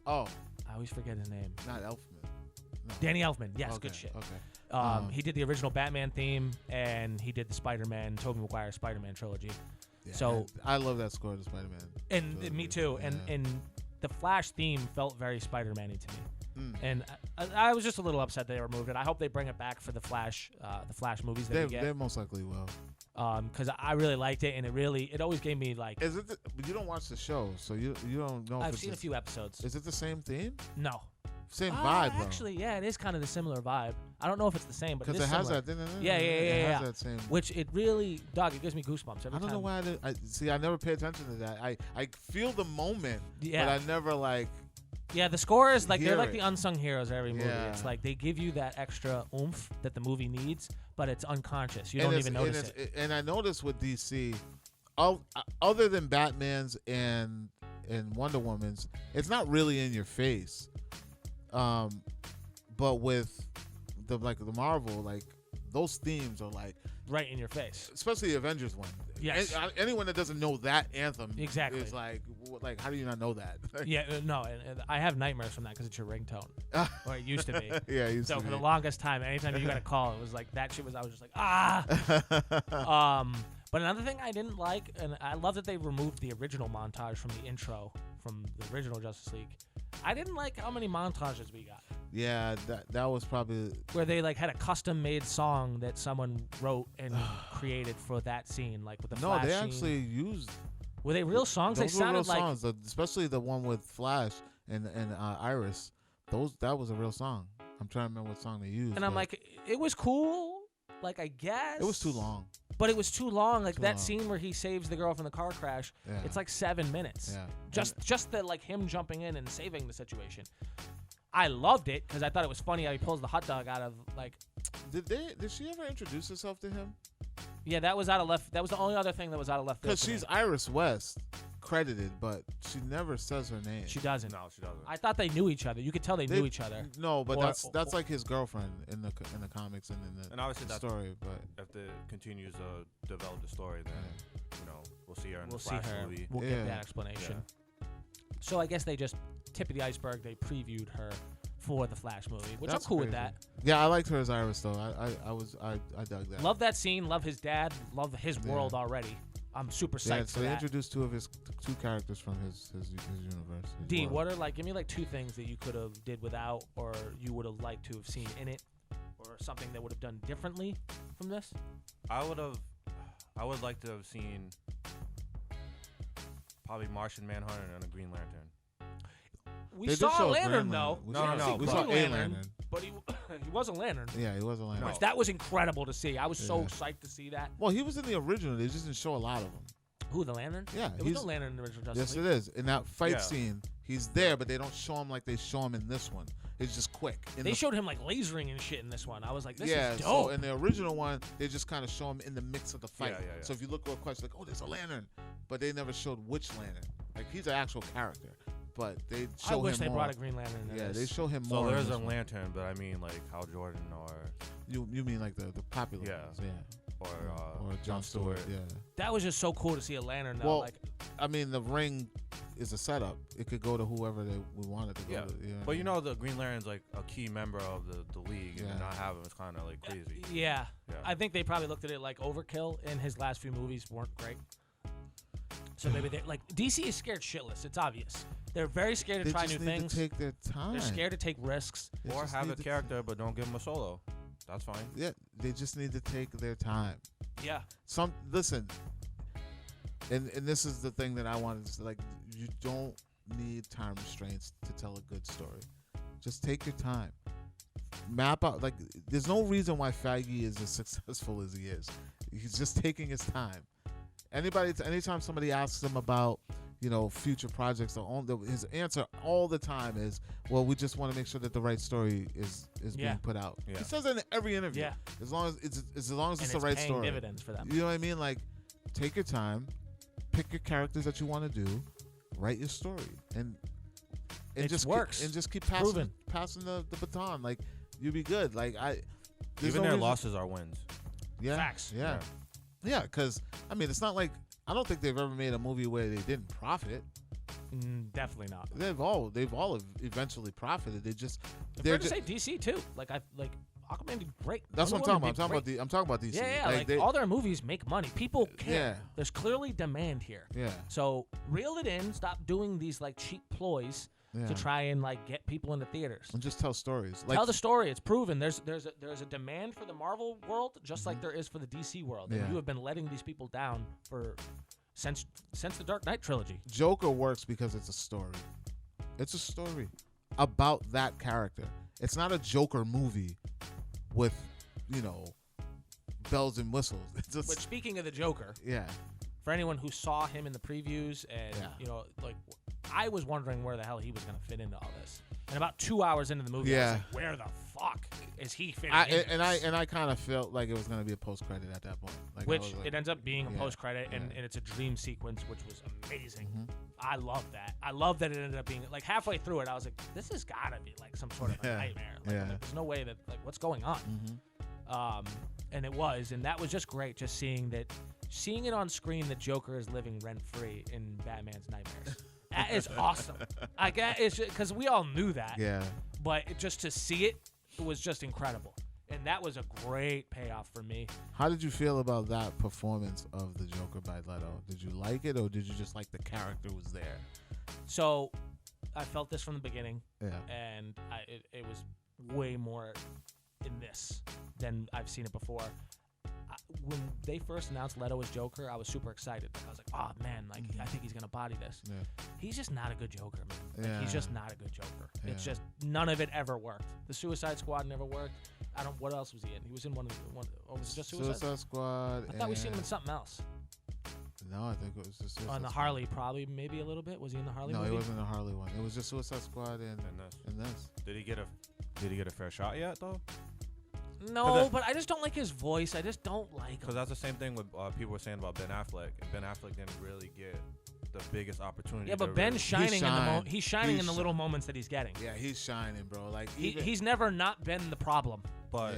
Speaker 2: Oh,
Speaker 1: I always forget his name.
Speaker 2: Not Elfman. No.
Speaker 1: Danny Elfman. Yes,
Speaker 2: okay,
Speaker 1: good shit.
Speaker 2: Okay.
Speaker 1: He did the original Batman theme, and he did the Spider-Man, Tobey Maguire Spider-Man trilogy.
Speaker 2: Yeah,
Speaker 1: so
Speaker 2: I love that score, the Spider-Man.
Speaker 1: And
Speaker 2: trilogy.
Speaker 1: me too.
Speaker 2: Yeah.
Speaker 1: And the Flash theme felt very Spider-Man-y to me. And I was just a little upset they removed it. I hope they bring it back for the Flash movies that we get.
Speaker 2: They most likely will.
Speaker 1: Because I really liked it, and it always gave me like.
Speaker 2: Is it? But you don't watch the show, so you don't know.
Speaker 1: I've seen a few episodes.
Speaker 2: Is it the same theme?
Speaker 1: No.
Speaker 2: Same vibe, though.
Speaker 1: Actually, yeah, it is kind of the similar vibe. I don't know if it's the same, but
Speaker 2: because
Speaker 1: it
Speaker 2: has
Speaker 1: similar.
Speaker 2: that.
Speaker 1: Yeah.
Speaker 2: It has that same.
Speaker 1: Which it really, dog, it gives me goosebumps every time.
Speaker 2: I don't know why. I never pay attention to that. I feel the moment, but I never like.
Speaker 1: Yeah, the score is like they're like
Speaker 2: it.
Speaker 1: the unsung heroes of every movie.
Speaker 2: Yeah.
Speaker 1: It's like they give you that extra oomph that the movie needs, but it's unconscious. You don't even notice it.
Speaker 2: And I noticed with DC, other than Batman's and Wonder Woman's, it's not really in your face. But with the Marvel, like those themes are like
Speaker 1: right in your face,
Speaker 2: especially the Avengers one.
Speaker 1: Yes.
Speaker 2: Anyone that doesn't know that anthem
Speaker 1: exactly
Speaker 2: is like how do you not know that?
Speaker 1: Yeah, no, and I have nightmares from that because it's your ringtone, or it used to be.
Speaker 2: Yeah, it used
Speaker 1: so
Speaker 2: to
Speaker 1: for
Speaker 2: be.
Speaker 1: the longest time, anytime you got a call, it was like that shit was. I was just like But another thing I didn't like, and I love that they removed the original montage from the intro from the original Justice League. I didn't like how many montages we got.
Speaker 2: Yeah, that was probably
Speaker 1: where they like had a custom-made song that someone wrote and created for that scene, like with the Flash.
Speaker 2: No, they
Speaker 1: scene.
Speaker 2: actually used.
Speaker 1: Were they real songs?
Speaker 2: Those
Speaker 1: they sounded
Speaker 2: were real
Speaker 1: like
Speaker 2: songs, especially the one with Flash and Iris. That was a real song. I'm trying to remember what song they used.
Speaker 1: And I'm like, it was cool. Like I guess
Speaker 2: it was too long.
Speaker 1: But it was too long. Like that scene where he saves the girl from the car crash.
Speaker 2: Yeah.
Speaker 1: It's like 7 minutes.
Speaker 2: Yeah.
Speaker 1: Just the like him jumping in and saving the situation. I loved it because I thought it was funny how he pulls the hot dog out of like.
Speaker 2: Did she ever introduce herself to him?
Speaker 1: Yeah, that was out of left. That was the only other thing that was out of left.
Speaker 2: Because she's Iris West, credited, but she never says her name.
Speaker 1: She doesn't.
Speaker 3: No, she doesn't.
Speaker 1: I thought they knew each other. You could tell they knew each other.
Speaker 2: No, but that's like his girlfriend in the comics and in the
Speaker 3: obviously
Speaker 2: story. But
Speaker 3: if it continues to develop the story, then we'll see her in the Flash movie.
Speaker 1: We'll get that explanation. Yeah. So I guess they just tip of the iceberg. They previewed her for the Flash movie, which
Speaker 2: that's
Speaker 1: I'm cool
Speaker 2: crazy.
Speaker 1: with that.
Speaker 2: Yeah, I liked her as Iris though. I dug that.
Speaker 1: Love that scene. Love his dad. Love his world already. I'm super psyched.
Speaker 2: Yeah, so
Speaker 1: for
Speaker 2: they
Speaker 1: that.
Speaker 2: introduced two characters from his universe.
Speaker 1: D, what are give me like 2 things that you could have did without, or you would have liked to have seen in it, or something that would have done differently from this?
Speaker 3: I would like to have seen probably Martian Manhunter and a Green Lantern.
Speaker 1: We saw a Lantern though.
Speaker 3: No.
Speaker 2: We saw a Lantern.
Speaker 1: But he was a Lantern.
Speaker 2: Yeah, he was a Lantern.
Speaker 1: Which that was incredible to see. I was so psyched to see that.
Speaker 2: Well, he was in the original. They just didn't show a lot of him.
Speaker 1: Who, the Lantern?
Speaker 2: Yeah.
Speaker 1: There was no Lantern in the original Justice League.
Speaker 2: Yes, it is. In that fight scene, he's there, but they don't show him like they show him in this one. It's just quick.
Speaker 1: They showed him like lasering and shit in this one. I was like, this is dope.
Speaker 2: So in the original one, they just kind of show him in the mix of the fight.
Speaker 3: Yeah.
Speaker 2: So if you look real close, like, oh, there's a Lantern. But they never showed which Lantern. Like, he's an actual character. But they show him more.
Speaker 1: I wish they brought a Green Lantern in
Speaker 2: Yeah,
Speaker 1: this.
Speaker 2: they show him more.
Speaker 3: So there's a Lantern, but I mean like Hal Jordan or...
Speaker 2: You mean like the popular ones,
Speaker 3: or
Speaker 2: John Stewart, yeah.
Speaker 1: That was just so cool to see a Lantern now.
Speaker 2: Well,
Speaker 1: like,
Speaker 2: I mean, the ring is a setup. It could go to whoever we wanted to go to.
Speaker 3: But the Green Lantern's like a key member of the league, and to not have him is kind of like crazy.
Speaker 1: Yeah. I think they probably looked at it like overkill, and his last few movies weren't great. So maybe they DC is scared shitless. It's obvious. They're very scared to try new things.
Speaker 2: To take their time.
Speaker 1: They're scared to take risks.
Speaker 3: Or have a character, but don't give him a solo. That's fine.
Speaker 2: Yeah, they just need to take their time.
Speaker 1: Yeah.
Speaker 2: Listen, and this is the thing that I wanted to say, like, you don't need time restraints to tell a good story. Just take your time. Map out, like, there's no reason why Feige is as successful as he is. He's just taking his time. Anytime somebody asks him about, future projects, his answer all the time is, well, we just want to make sure that the right story is being put out. Yeah. He says that in every interview. Yeah. As long as it's the right story.
Speaker 1: Dividends for them.
Speaker 2: You know what I mean? Like, take your time, pick your characters that you want to do, write your story, and just
Speaker 1: works.
Speaker 2: And just keep passing the baton. Like, you'll be good. Like,
Speaker 3: even their losses are wins.
Speaker 2: Yeah.
Speaker 1: Facts.
Speaker 2: Yeah. Yeah, because it's not like, I don't think they've ever made a movie where they didn't profit.
Speaker 1: Definitely not.
Speaker 2: They've all eventually profited.
Speaker 1: They're to say DC too. Like Aquaman did great.
Speaker 2: That's what I'm talking about. I'm talking about DC.
Speaker 1: Yeah, like all their movies make money. People care. Yeah. There's clearly demand here.
Speaker 2: Yeah.
Speaker 1: So reel it in. Stop doing these like cheap ploys to try and like get people into theaters.
Speaker 2: And just tell stories.
Speaker 1: Tell the story. It's proven. There's a demand for the Marvel world just like there is for the DC world. And you have been letting these people down since the Dark Knight trilogy.
Speaker 2: Joker works because it's a story. It's a story about that character. It's not a Joker movie with, bells and whistles.
Speaker 1: But speaking of the Joker, for anyone who saw him in the previews and I was wondering where the hell he was going to fit into all this. And about 2 hours into the movie, I was like, where the fuck is he fitting in?
Speaker 2: And I kind of felt like it was going to be a post-credit at that point. Like,
Speaker 1: it ends up being a post-credit, and it's a dream sequence, which was amazing. Mm-hmm. I love that. I love that it ended up being, like, halfway through it, I was like, this has got to be, like, some sort of a nightmare. Like, there's no way that, like, what's going on? Mm-hmm. And it was, and that was just great, just seeing it on screen that Joker is living rent-free in Batman's nightmares. That is awesome. It's because we all knew that.
Speaker 2: Yeah.
Speaker 1: But just to see it was just incredible. And that was a great payoff for me.
Speaker 2: How did you feel about that performance of the Joker by Leto? Did you like it, or did you just like the character was there?
Speaker 1: So I felt this from the beginning.
Speaker 2: Yeah.
Speaker 1: And it was way more in this than I've seen it before. When they first announced Leto as Joker, I was super excited. I was like, oh, man, like I think he's going to body this. Yeah. He's just not a good Joker, man. Like, he's just not a good Joker. Yeah. It's just none of it ever worked. The Suicide Squad never worked. What else was he in? He was in one, or was it just
Speaker 2: Suicide Squad?
Speaker 1: I thought we seen him in something else.
Speaker 2: No, I think it was just Suicide
Speaker 1: on the
Speaker 2: Squad.
Speaker 1: Harley, probably, maybe a little bit. Was he in the Harley movie?
Speaker 2: No, he wasn't in the Harley one. It was just Suicide Squad and this.
Speaker 3: Did he get a fair shot yet, though?
Speaker 1: No, but I just don't like his voice. I just don't like him.
Speaker 3: Because that's the same thing with people were saying about Ben Affleck. And Ben Affleck didn't really get the biggest opportunity.
Speaker 1: Yeah, but Ben's shining he's shining in the little moments that he's getting.
Speaker 2: Yeah, he's shining, bro. Like
Speaker 1: he's never not been the problem.
Speaker 3: But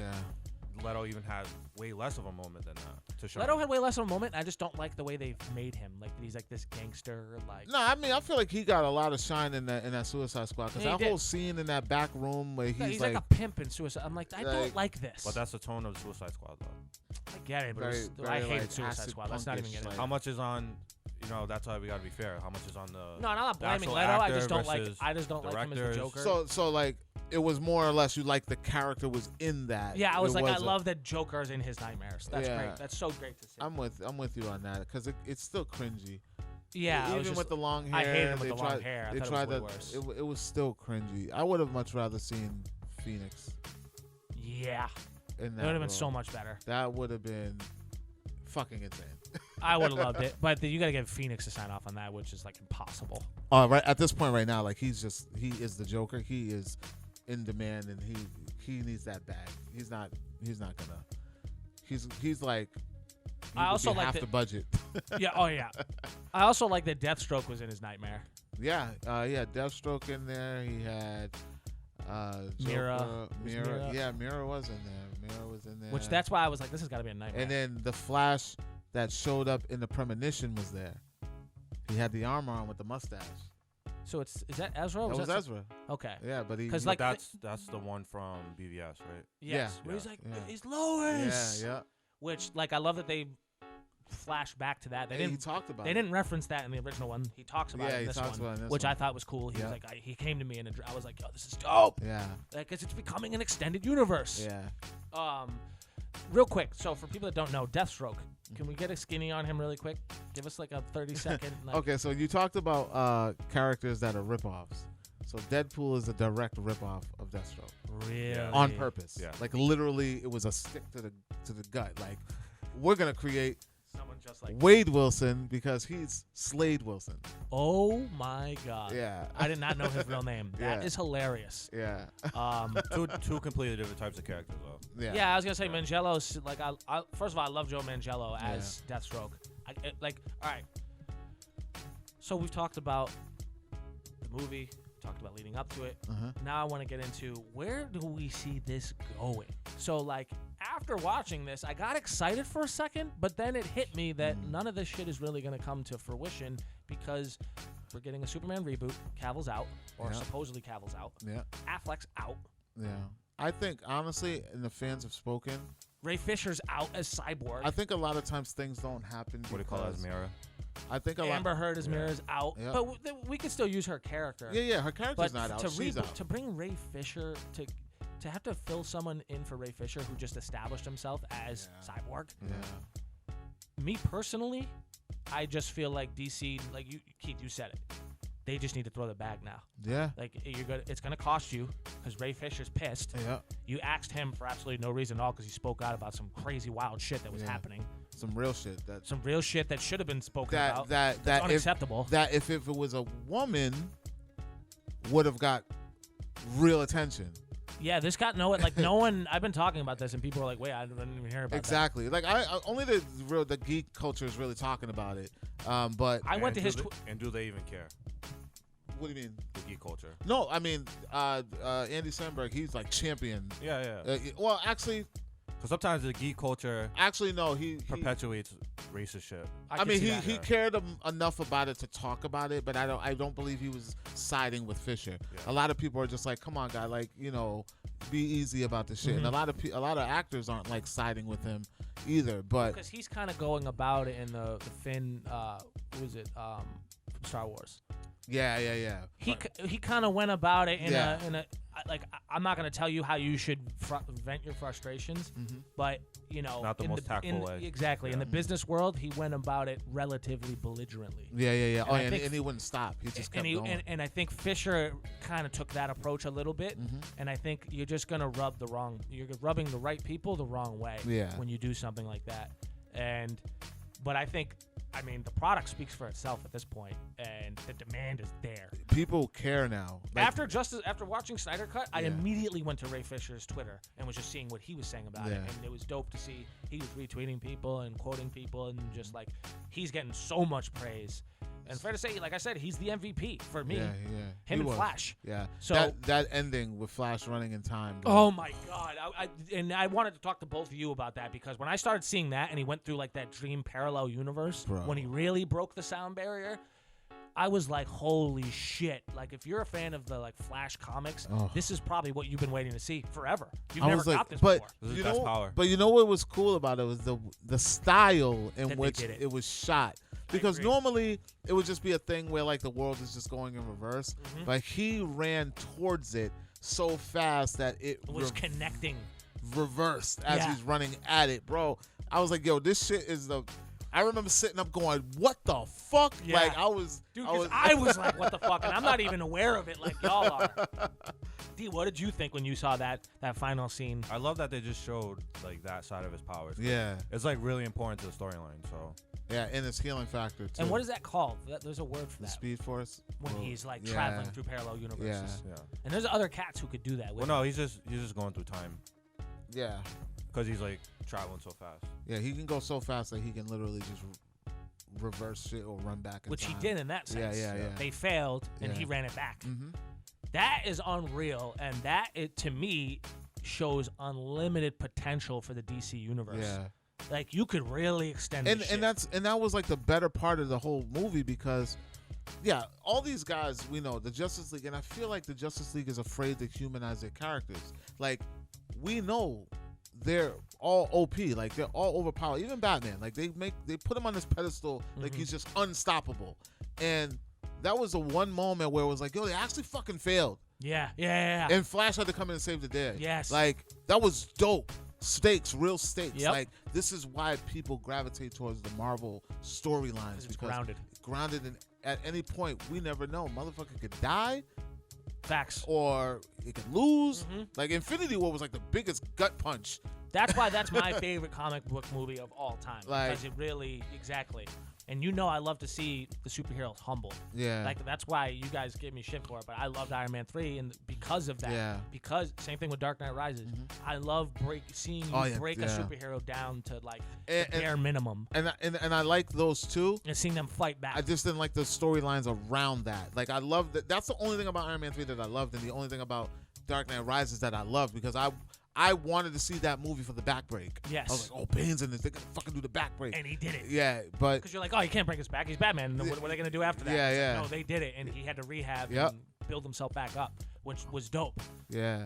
Speaker 3: Leto even had way less of a moment than that to shine.
Speaker 1: Leto had way less of a moment. I just don't like the way they've made him. Like he's like this gangster. Like
Speaker 2: no, I feel like he got a lot of shine in that Suicide Squad because that whole scene in that back room where he's
Speaker 1: like a pimp in Suicide. I'm like, I don't like this.
Speaker 3: But that's the tone of the Suicide Squad, though.
Speaker 1: I get it, but I hated Suicide Squad. Let's not even get into it.
Speaker 3: How much is on? That's why we got to be fair. How much is on the?
Speaker 1: No, I'm not blaming Leto. I just don't like him as the Joker.
Speaker 2: So like. It was more or less you like the character was in that.
Speaker 1: Yeah, I was like, I love that Joker's in his nightmares. That's great. That's so great to see.
Speaker 2: I'm with you on that because it's still cringy.
Speaker 1: Yeah,
Speaker 2: even with the long hair.
Speaker 1: I hated him with the long hair. I thought it was way worse.
Speaker 2: It was still cringy. I would have much rather seen Phoenix.
Speaker 1: Yeah, it would have been so much better.
Speaker 2: That would have been fucking insane.
Speaker 1: I would have loved it, but you got to get Phoenix to sign off on that, which is like impossible.
Speaker 2: Right at this point right now, like he is the Joker. He is in demand, and he needs that bag. He's not gonna. He's like.
Speaker 1: I also like
Speaker 2: half the budget.
Speaker 1: Yeah. Oh yeah. I also like that Deathstroke was in his nightmare.
Speaker 2: Yeah. Deathstroke in there. He had.
Speaker 1: Mira.
Speaker 2: Yeah, Mira was in there.
Speaker 1: Which that's why I was like, this has got to be a nightmare.
Speaker 2: And then the Flash that showed up in the Premonition was there. He had the armor on with the mustache.
Speaker 1: So is that Ezra?
Speaker 2: That was Ezra.
Speaker 1: Okay.
Speaker 2: Yeah, but
Speaker 3: because like that's the one from BVS, right?
Speaker 1: Yes. Where he's like, he's Lois.
Speaker 2: Yeah.
Speaker 1: Which like I love that they flash back to that. They didn't.
Speaker 2: He talked about.
Speaker 1: They didn't reference that in the original one. He talks about it in this one, which I thought was cool. He was like, he came to me and I was like, yo, this is dope.
Speaker 2: Yeah.
Speaker 1: Because it's becoming an extended universe.
Speaker 2: Yeah.
Speaker 1: real quick. So for people that don't know, Deathstroke. Can we get a skinny on him really quick? Give us like a 30-second. Like,
Speaker 2: Okay, so you talked about characters that are ripoffs. So Deadpool is a direct ripoff of Deathstroke.
Speaker 1: Really?
Speaker 2: On purpose.
Speaker 3: Yeah.
Speaker 2: Like literally, it was a stick to the gut. Like, we're gonna create
Speaker 1: Someone just like
Speaker 2: Wade Wilson because he's Slade Wilson.
Speaker 1: Oh my God.
Speaker 2: Yeah.
Speaker 1: I did not know his real name. That
Speaker 2: Yeah.
Speaker 1: is hilarious.
Speaker 2: Yeah.
Speaker 3: Two completely different types of characters, though.
Speaker 1: Yeah, I was gonna say Mangello's like I first of all I love Joe Mangello as Deathstroke. All right. So we've talked about the movie, talked about leading up to it. Now I want to get into where do we see this going. So like after watching this, I got excited for a second, but then it hit me that none of this shit is really gonna come to fruition because we're getting a Superman reboot. Cavill's out, or supposedly Cavill's out.
Speaker 2: Yeah.
Speaker 1: Affleck's out.
Speaker 2: Yeah. I think honestly, and the fans have spoken.
Speaker 1: Ray Fisher's out as Cyborg.
Speaker 2: I think a lot of times things don't happen.
Speaker 3: What do you call it, as Mira?
Speaker 2: I think
Speaker 1: Amber Heard as Mira's out,
Speaker 2: Yeah.
Speaker 1: but we could still use her character.
Speaker 2: Yeah, her character's
Speaker 1: But
Speaker 2: not out. She's out.
Speaker 1: to bring Ray Fisher to have to fill someone in for Ray Fisher who just established himself as Cyborg.
Speaker 2: Yeah.
Speaker 1: Me personally, I just feel like DC, like you, Keith, you said it. They just need to throw the bag now.
Speaker 2: Yeah.
Speaker 1: Like it's gonna cost you because Ray Fisher's pissed.
Speaker 2: Yeah.
Speaker 1: You axed him for absolutely no reason at all because he spoke out about some crazy wild shit that was happening.
Speaker 2: Some real shit
Speaker 1: Some real shit that should have been spoken about.
Speaker 2: That's
Speaker 1: unacceptable.
Speaker 2: If it was a woman, would have got real attention.
Speaker 1: Yeah, this got no one. I've been talking about this, and people are like, "Wait, I didn't even hear about
Speaker 2: Exactly. Like I only the geek culture is really talking about it. But
Speaker 1: I went to his.
Speaker 3: And do they even care?
Speaker 2: What do you mean?
Speaker 3: The geek culture.
Speaker 2: No, I mean Andy Samberg. He's like champion.
Speaker 3: Yeah.
Speaker 2: Well, actually,
Speaker 3: Because sometimes the geek culture
Speaker 2: no, he
Speaker 3: perpetuates racist shit.
Speaker 2: I mean, he cared enough about it to talk about it, but I don't believe he was siding with Fisher. Yeah. A lot of people are just like, come on, guy, like, you know, be easy about this shit. And a lot of actors aren't like siding with him either. But
Speaker 1: because he's kind of going about it in the Finn, who was it, from Star Wars.
Speaker 2: Yeah.
Speaker 1: He kind of went about it in a like, I'm not gonna tell you how you should vent your frustrations, but you know,
Speaker 3: not the most tactful way.
Speaker 1: Exactly. In the business world, he went about it relatively belligerently.
Speaker 2: Yeah. And he wouldn't stop. He just kept going.
Speaker 1: And I think Fisher kind of took that approach a little bit. And I think you're just gonna you're rubbing the right people the wrong way when you do something like that. But I think, I mean, the product speaks for itself at this point, and the demand is there.
Speaker 2: People care now. Like,
Speaker 1: after watching Snyder Cut, I immediately went to Ray Fisher's Twitter and was just seeing what he was saying about it, and it was dope to see he was retweeting people and quoting people, and just like he's getting so much praise. And fair to say, like I said, he's the MVP for me.
Speaker 2: Yeah.
Speaker 1: Him and Flash.
Speaker 2: Yeah.
Speaker 1: So
Speaker 2: that ending with Flash running in time.
Speaker 1: Oh my God! I wanted to talk to both of you about that because when I started seeing that and he went through like that dream parallel universe, when he really broke the sound barrier, I was like, holy shit! Like if you're a fan of the like Flash comics, this is probably what you've been waiting to see forever. You've never got this before.
Speaker 3: This is best power.
Speaker 2: But you know what was cool about it was the style in which it was shot. Because normally it would just be a thing where like the world is just going in reverse. But he ran towards it so fast that it
Speaker 1: was connecting
Speaker 2: reversed as he's running at it, bro. I was like, yo, this shit is I remember sitting up going, what the fuck?
Speaker 1: Yeah.
Speaker 2: Like I was
Speaker 1: like, what the fuck? And I'm not even aware of it like y'all are. D, what did you think when you saw that final scene?
Speaker 3: I love that they just showed like that side of his powers.
Speaker 2: Yeah.
Speaker 3: It's like really important to the storyline, so.
Speaker 2: Yeah, and its healing factor too.
Speaker 1: And what is that called? There's a word for that.
Speaker 2: The Speed Force.
Speaker 1: When he's like traveling through parallel universes.
Speaker 2: Yeah.
Speaker 1: And there's other cats who could do that.
Speaker 3: Well, no, he's just going through time.
Speaker 2: Yeah.
Speaker 3: Because he's like traveling so fast.
Speaker 2: Yeah, he can go so fast that he can literally just reverse shit or run back in
Speaker 1: Which
Speaker 2: time.
Speaker 1: he did in that sense.
Speaker 2: Yeah.
Speaker 1: They failed, and he ran it back. That is unreal, and that, to me, shows unlimited potential for the DC universe.
Speaker 2: Yeah.
Speaker 1: Like, you could really extend this shit.
Speaker 2: And that was like the better part of the whole movie because, all these guys, we know, the Justice League, and I feel like the Justice League is afraid to humanize their characters. Like, we know they're all OP, like they're all overpowered. Even Batman, like they put him on this pedestal like he's just unstoppable. And that was the one moment where it was like, yo, they actually fucking failed.
Speaker 1: Yeah.
Speaker 2: And Flash had to come in and save the day.
Speaker 1: Yes.
Speaker 2: Like, that was dope. stakes, real stakes.
Speaker 1: Yep.
Speaker 2: Like this is why people gravitate towards the Marvel storylines
Speaker 1: It's
Speaker 2: because
Speaker 1: grounded.
Speaker 2: in at any point we never know. Motherfucker could die.
Speaker 1: Facts.
Speaker 2: Or it could lose.
Speaker 1: Mm-hmm.
Speaker 2: Like Infinity War was like the biggest gut punch.
Speaker 1: That's why that's my favorite comic book movie of all time.
Speaker 2: Like,
Speaker 1: because it really, exactly. And I love to see the superheroes humble.
Speaker 2: Yeah.
Speaker 1: Like, that's why you guys give me shit for it. But I loved Iron Man 3, and because of that.
Speaker 2: Yeah.
Speaker 1: Because, same thing with Dark Knight Rises.
Speaker 2: Mm-hmm.
Speaker 1: I love seeing you break a superhero down to, like, the bare minimum.
Speaker 2: And I like those too.
Speaker 1: And seeing them fight back.
Speaker 2: I just didn't like the storylines around that. Like, I love that. That's the only thing about Iron Man 3 that I loved, and the only thing about Dark Knight Rises that I loved, because I wanted to see that movie for the backbreak.
Speaker 1: Yes.
Speaker 2: I was like, oh, Bane's in this. They're going to fucking do the backbreak.
Speaker 1: And he did it.
Speaker 2: Yeah, but...
Speaker 1: Because you're like, oh, he can't break his back. He's Batman. And what are they going to do after that?
Speaker 2: Yeah,
Speaker 1: It's
Speaker 2: yeah.
Speaker 1: like, no, they did it. And he had to rehab and build himself back up, which was dope.
Speaker 2: Yeah.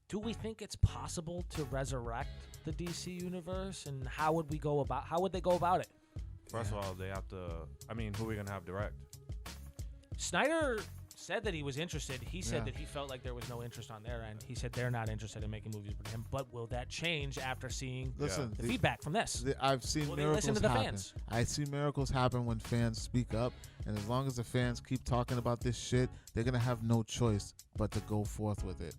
Speaker 1: Do we think it's possible to resurrect the DC universe? And how would they go about it?
Speaker 3: First of all, they have to... I mean, who are we going to have direct?
Speaker 1: Snyder said that he was interested. He said that he felt like there was no interest on their end. He said they're not interested in making movies with him. But will that change after seeing the feedback from this?
Speaker 2: I've seen
Speaker 1: will
Speaker 2: miracles
Speaker 1: they listen to the
Speaker 2: happen.
Speaker 1: fans?
Speaker 2: I see miracles happen when fans speak up. And as long as the fans keep talking about this shit, they're going to have no choice but to go forth with it.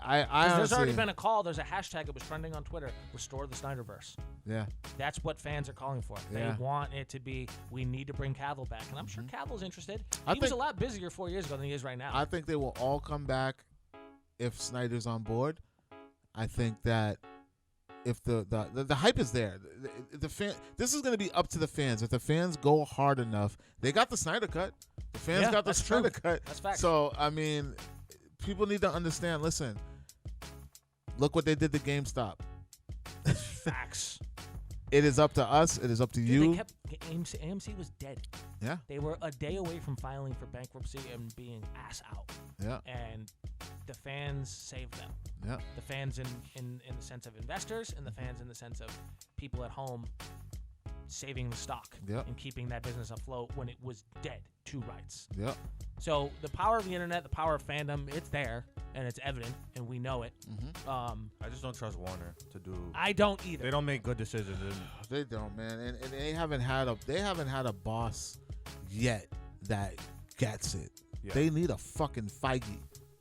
Speaker 1: There's already been a call. There's a hashtag. It was trending on Twitter. Restore the Snyderverse.
Speaker 2: Yeah.
Speaker 1: That's what fans are calling for. They want it to be, we need to bring Cavill back. And I'm sure Cavill's interested. He was a lot busier 4 years ago than he is right now.
Speaker 2: I think they will all come back if Snyder's on board. I think that if the hype is there, this is going to be up to the fans. If the fans go hard enough, they got the Snyder Cut. The fans got the Snyder Cut.
Speaker 1: That's fact.
Speaker 2: So, I mean, people need to understand, listen, look what they did to GameStop.
Speaker 1: Facts.
Speaker 2: It is up to us. It is up to you.
Speaker 1: AMC was dead.
Speaker 2: Yeah.
Speaker 1: They were a day away from filing for bankruptcy and being ass out.
Speaker 2: Yeah.
Speaker 1: And the fans saved them.
Speaker 2: Yeah.
Speaker 1: The fans in the sense of investors and the fans in the sense of people at home saving the stock and keeping that business afloat when it was dead to rights.
Speaker 2: Yeah.
Speaker 1: So the power of the internet, the power of fandom, it's there and it's evident and we know it.
Speaker 3: I just don't trust Warner to do.
Speaker 1: I don't either.
Speaker 3: They don't make good decisions.
Speaker 2: They don't, man, and they haven't had a boss yet that gets it. Yeah. They need a fucking Feige.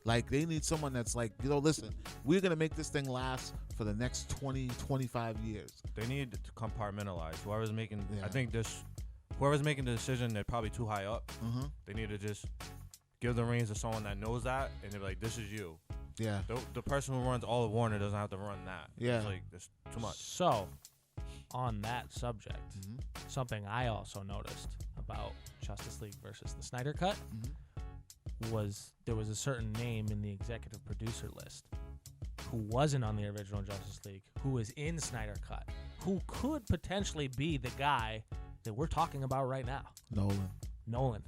Speaker 2: Like, they need someone that's like, listen, we're going to make this thing last for the next 20, 25 years. They
Speaker 3: need to compartmentalize. Whoever's making, I think whoever's making the decision, they're probably too high up. They need to just give the reins to someone that knows that, and they're like, this is you.
Speaker 2: Yeah.
Speaker 3: The person who runs all of Warner doesn't have to run that. Yeah. It's like, there's too much.
Speaker 1: So, on that subject, something I also noticed about Justice League versus the Snyder Cut was there was a certain name in the executive producer list who wasn't on the original Justice League, who was in Snyder Cut, who could potentially be the guy that we're talking about right now. Nolan.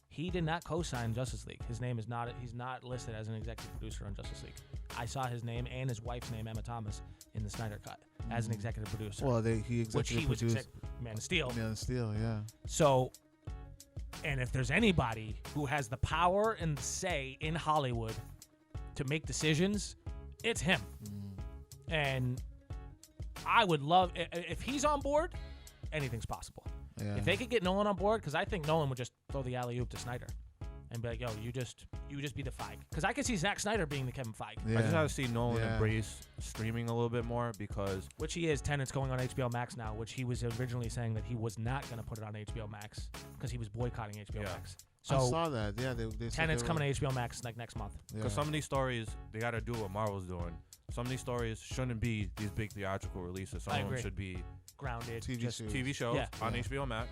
Speaker 1: He did not co-sign Justice League. His name is not. He's not listed as an executive producer on Justice League. I saw his name and his wife's name, Emma Thomas, in the Snyder Cut as an executive producer.
Speaker 2: Well, he executive produced
Speaker 1: Man of Steel.
Speaker 2: Man of Steel, yeah.
Speaker 1: So, and if there's anybody who has the power and the say in Hollywood to make decisions, it's him. And I would love, if he's on board, anything's possible. Yeah. If they could get Nolan on board, because I think Nolan would just throw the alley-oop to Snyder and be like, yo, you just be the Feige. Because I could see Zack Snyder being the Kevin Feige.
Speaker 3: Yeah. I just have to see Nolan embrace streaming a little bit more, because...
Speaker 1: Which he is. Tenet's going on HBO Max now, which he was originally saying that he was not going to put it on HBO Max because he was boycotting HBO Max. So
Speaker 2: I saw that. Yeah, they
Speaker 1: Tenet's coming to HBO Max like next month.
Speaker 3: Because some of these stories, they got to do what Marvel's doing. Some of these stories shouldn't be these big theatrical releases. Some of them should be...
Speaker 1: grounded
Speaker 3: TV shows on HBO Max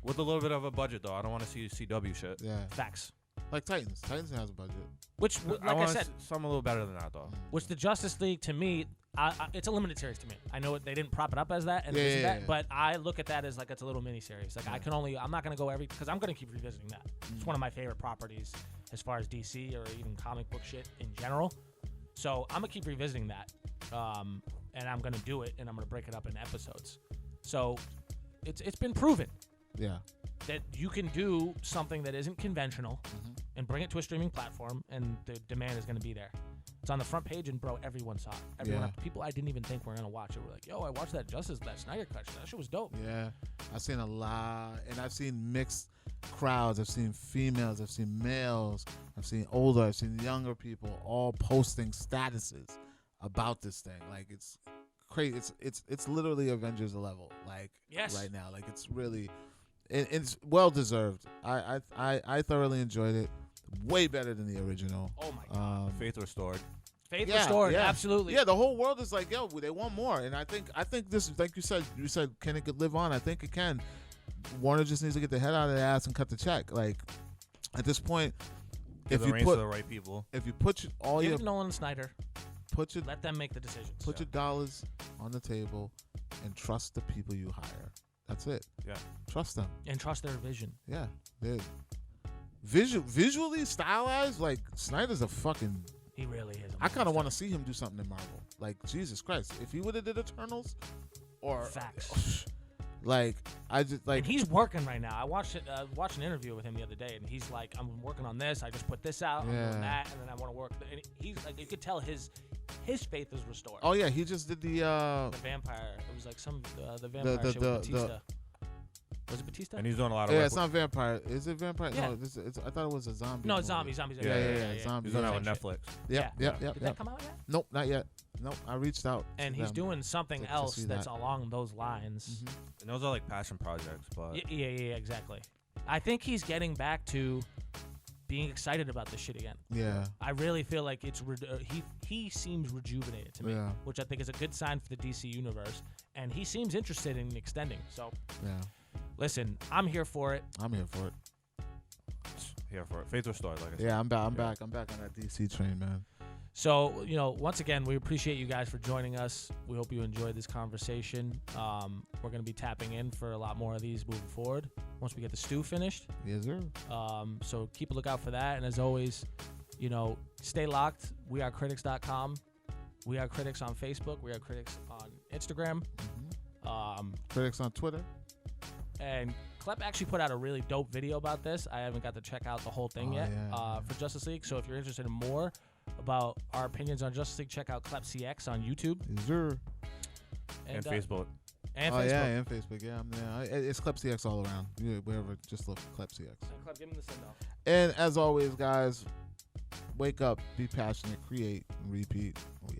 Speaker 3: with a little bit of a budget, though. I don't want to see CW shit.
Speaker 2: Yeah.
Speaker 1: Facts.
Speaker 2: Like Titans. Titans has a budget.
Speaker 1: Which, like I said,
Speaker 3: some a little better than that, though.
Speaker 1: Which the Justice League, to me, it's a limited series to me. I know they didn't prop it up as that, and that, but I look at that as like it's a little mini series. Like I'm not gonna go because I'm gonna keep revisiting that. It's one of my favorite properties as far as DC or even comic book shit in general. So I'm gonna keep revisiting that, and I'm gonna do it, and I'm gonna break it up in episodes. So it's been proven that you can do something that isn't conventional and bring it to a streaming platform, and the demand is going to be there. It's on the front page, and bro, everyone saw it. People I didn't even think were gonna watch it were like, "Yo, I watched that Snyder Cut. That shit was dope."
Speaker 2: Yeah, I've seen a lot, and I've seen mixed crowds. I've seen females. I've seen males. I've seen older. I've seen younger people all posting statuses about this thing. Like it's crazy. It's literally Avengers level. Like right now. Like it's really, it's well deserved. I thoroughly enjoyed it. Way better than the original.
Speaker 1: Oh my god.
Speaker 3: Faith restored.
Speaker 1: Faith restored.
Speaker 2: Yeah.
Speaker 1: Absolutely.
Speaker 2: Yeah, the whole world is like, yo, they want more, and I think this, like you said, can it live on? I think it can. Warner just needs to get the head out of their ass and cut the check. Like at this point,
Speaker 3: Give the reins to the right people.
Speaker 2: If you put all
Speaker 1: Give
Speaker 2: your
Speaker 1: it Nolan and Snyder.
Speaker 2: Let
Speaker 1: them make the decisions.
Speaker 2: Put your dollars on the table and trust the people you hire. That's it.
Speaker 3: Yeah.
Speaker 2: Trust them.
Speaker 1: And trust their vision.
Speaker 2: Yeah. Visually, stylized, like Snyder's a fucking.
Speaker 1: He really is.
Speaker 2: I kind of want to see him do something in Marvel. Like Jesus Christ, if he would have did Eternals, or
Speaker 1: facts.
Speaker 2: Like I just like.
Speaker 1: And he's working right now. I watched an interview with him the other day, and he's like, "I'm working on this. I just put this out, I'm doing that, and then I want to work." And he's like, you could tell his faith is restored.
Speaker 2: Oh yeah, he just did the
Speaker 1: vampire. It was like the vampire shit with Batista. Was it Batista?
Speaker 3: And he's doing a lot of work.
Speaker 2: Yeah, it's not vampire. Is it vampire?
Speaker 1: Yeah.
Speaker 2: No, I thought it was a zombie.
Speaker 1: No, it's zombies.
Speaker 2: Yeah, zombies.
Speaker 3: He's doing that with Netflix.
Speaker 2: Yep.
Speaker 1: Did that come out yet?
Speaker 2: Nope, not yet. Nope, I reached out.
Speaker 1: And he's doing something else that's along those lines.
Speaker 2: Mm-hmm.
Speaker 3: And those are like passion projects, but
Speaker 1: yeah, exactly. I think he's getting back to being excited about this shit again.
Speaker 2: Yeah.
Speaker 1: I really feel like it's he seems rejuvenated to me, which I think is a good sign for the DC universe. And he seems interested in extending. So
Speaker 2: yeah.
Speaker 1: Listen, I'm here for it.
Speaker 2: I'm here for it.
Speaker 3: Here for it. Faith restored, like I said.
Speaker 2: Yeah, I'm back on that DC train, man.
Speaker 1: So, once again, we appreciate you guys for joining us. We hope you enjoyed this conversation. We're going to be tapping in for a lot more of these moving forward once we get the stew finished.
Speaker 2: Yes, sir.
Speaker 1: So keep a lookout for that. And as always, stay locked. WeAreCritics.com. We Are Critics on Facebook. We Are Critics on Instagram.
Speaker 2: Mm-hmm. Critics on Twitter.
Speaker 1: And Klep actually put out a really dope video about this. I haven't got to check out the whole thing yet for Justice League. So if you're interested in more about our opinions on Justice League, check out Klep CX on YouTube.
Speaker 2: Yes, sir.
Speaker 3: And Facebook.
Speaker 1: And Facebook.
Speaker 2: Yeah, and Facebook. Yeah, it's Klep CX all around. Yeah, wherever, just look Klep CX.
Speaker 1: Klep, give me the signal.
Speaker 2: And as always, guys, wake up, be passionate, create, and repeat. We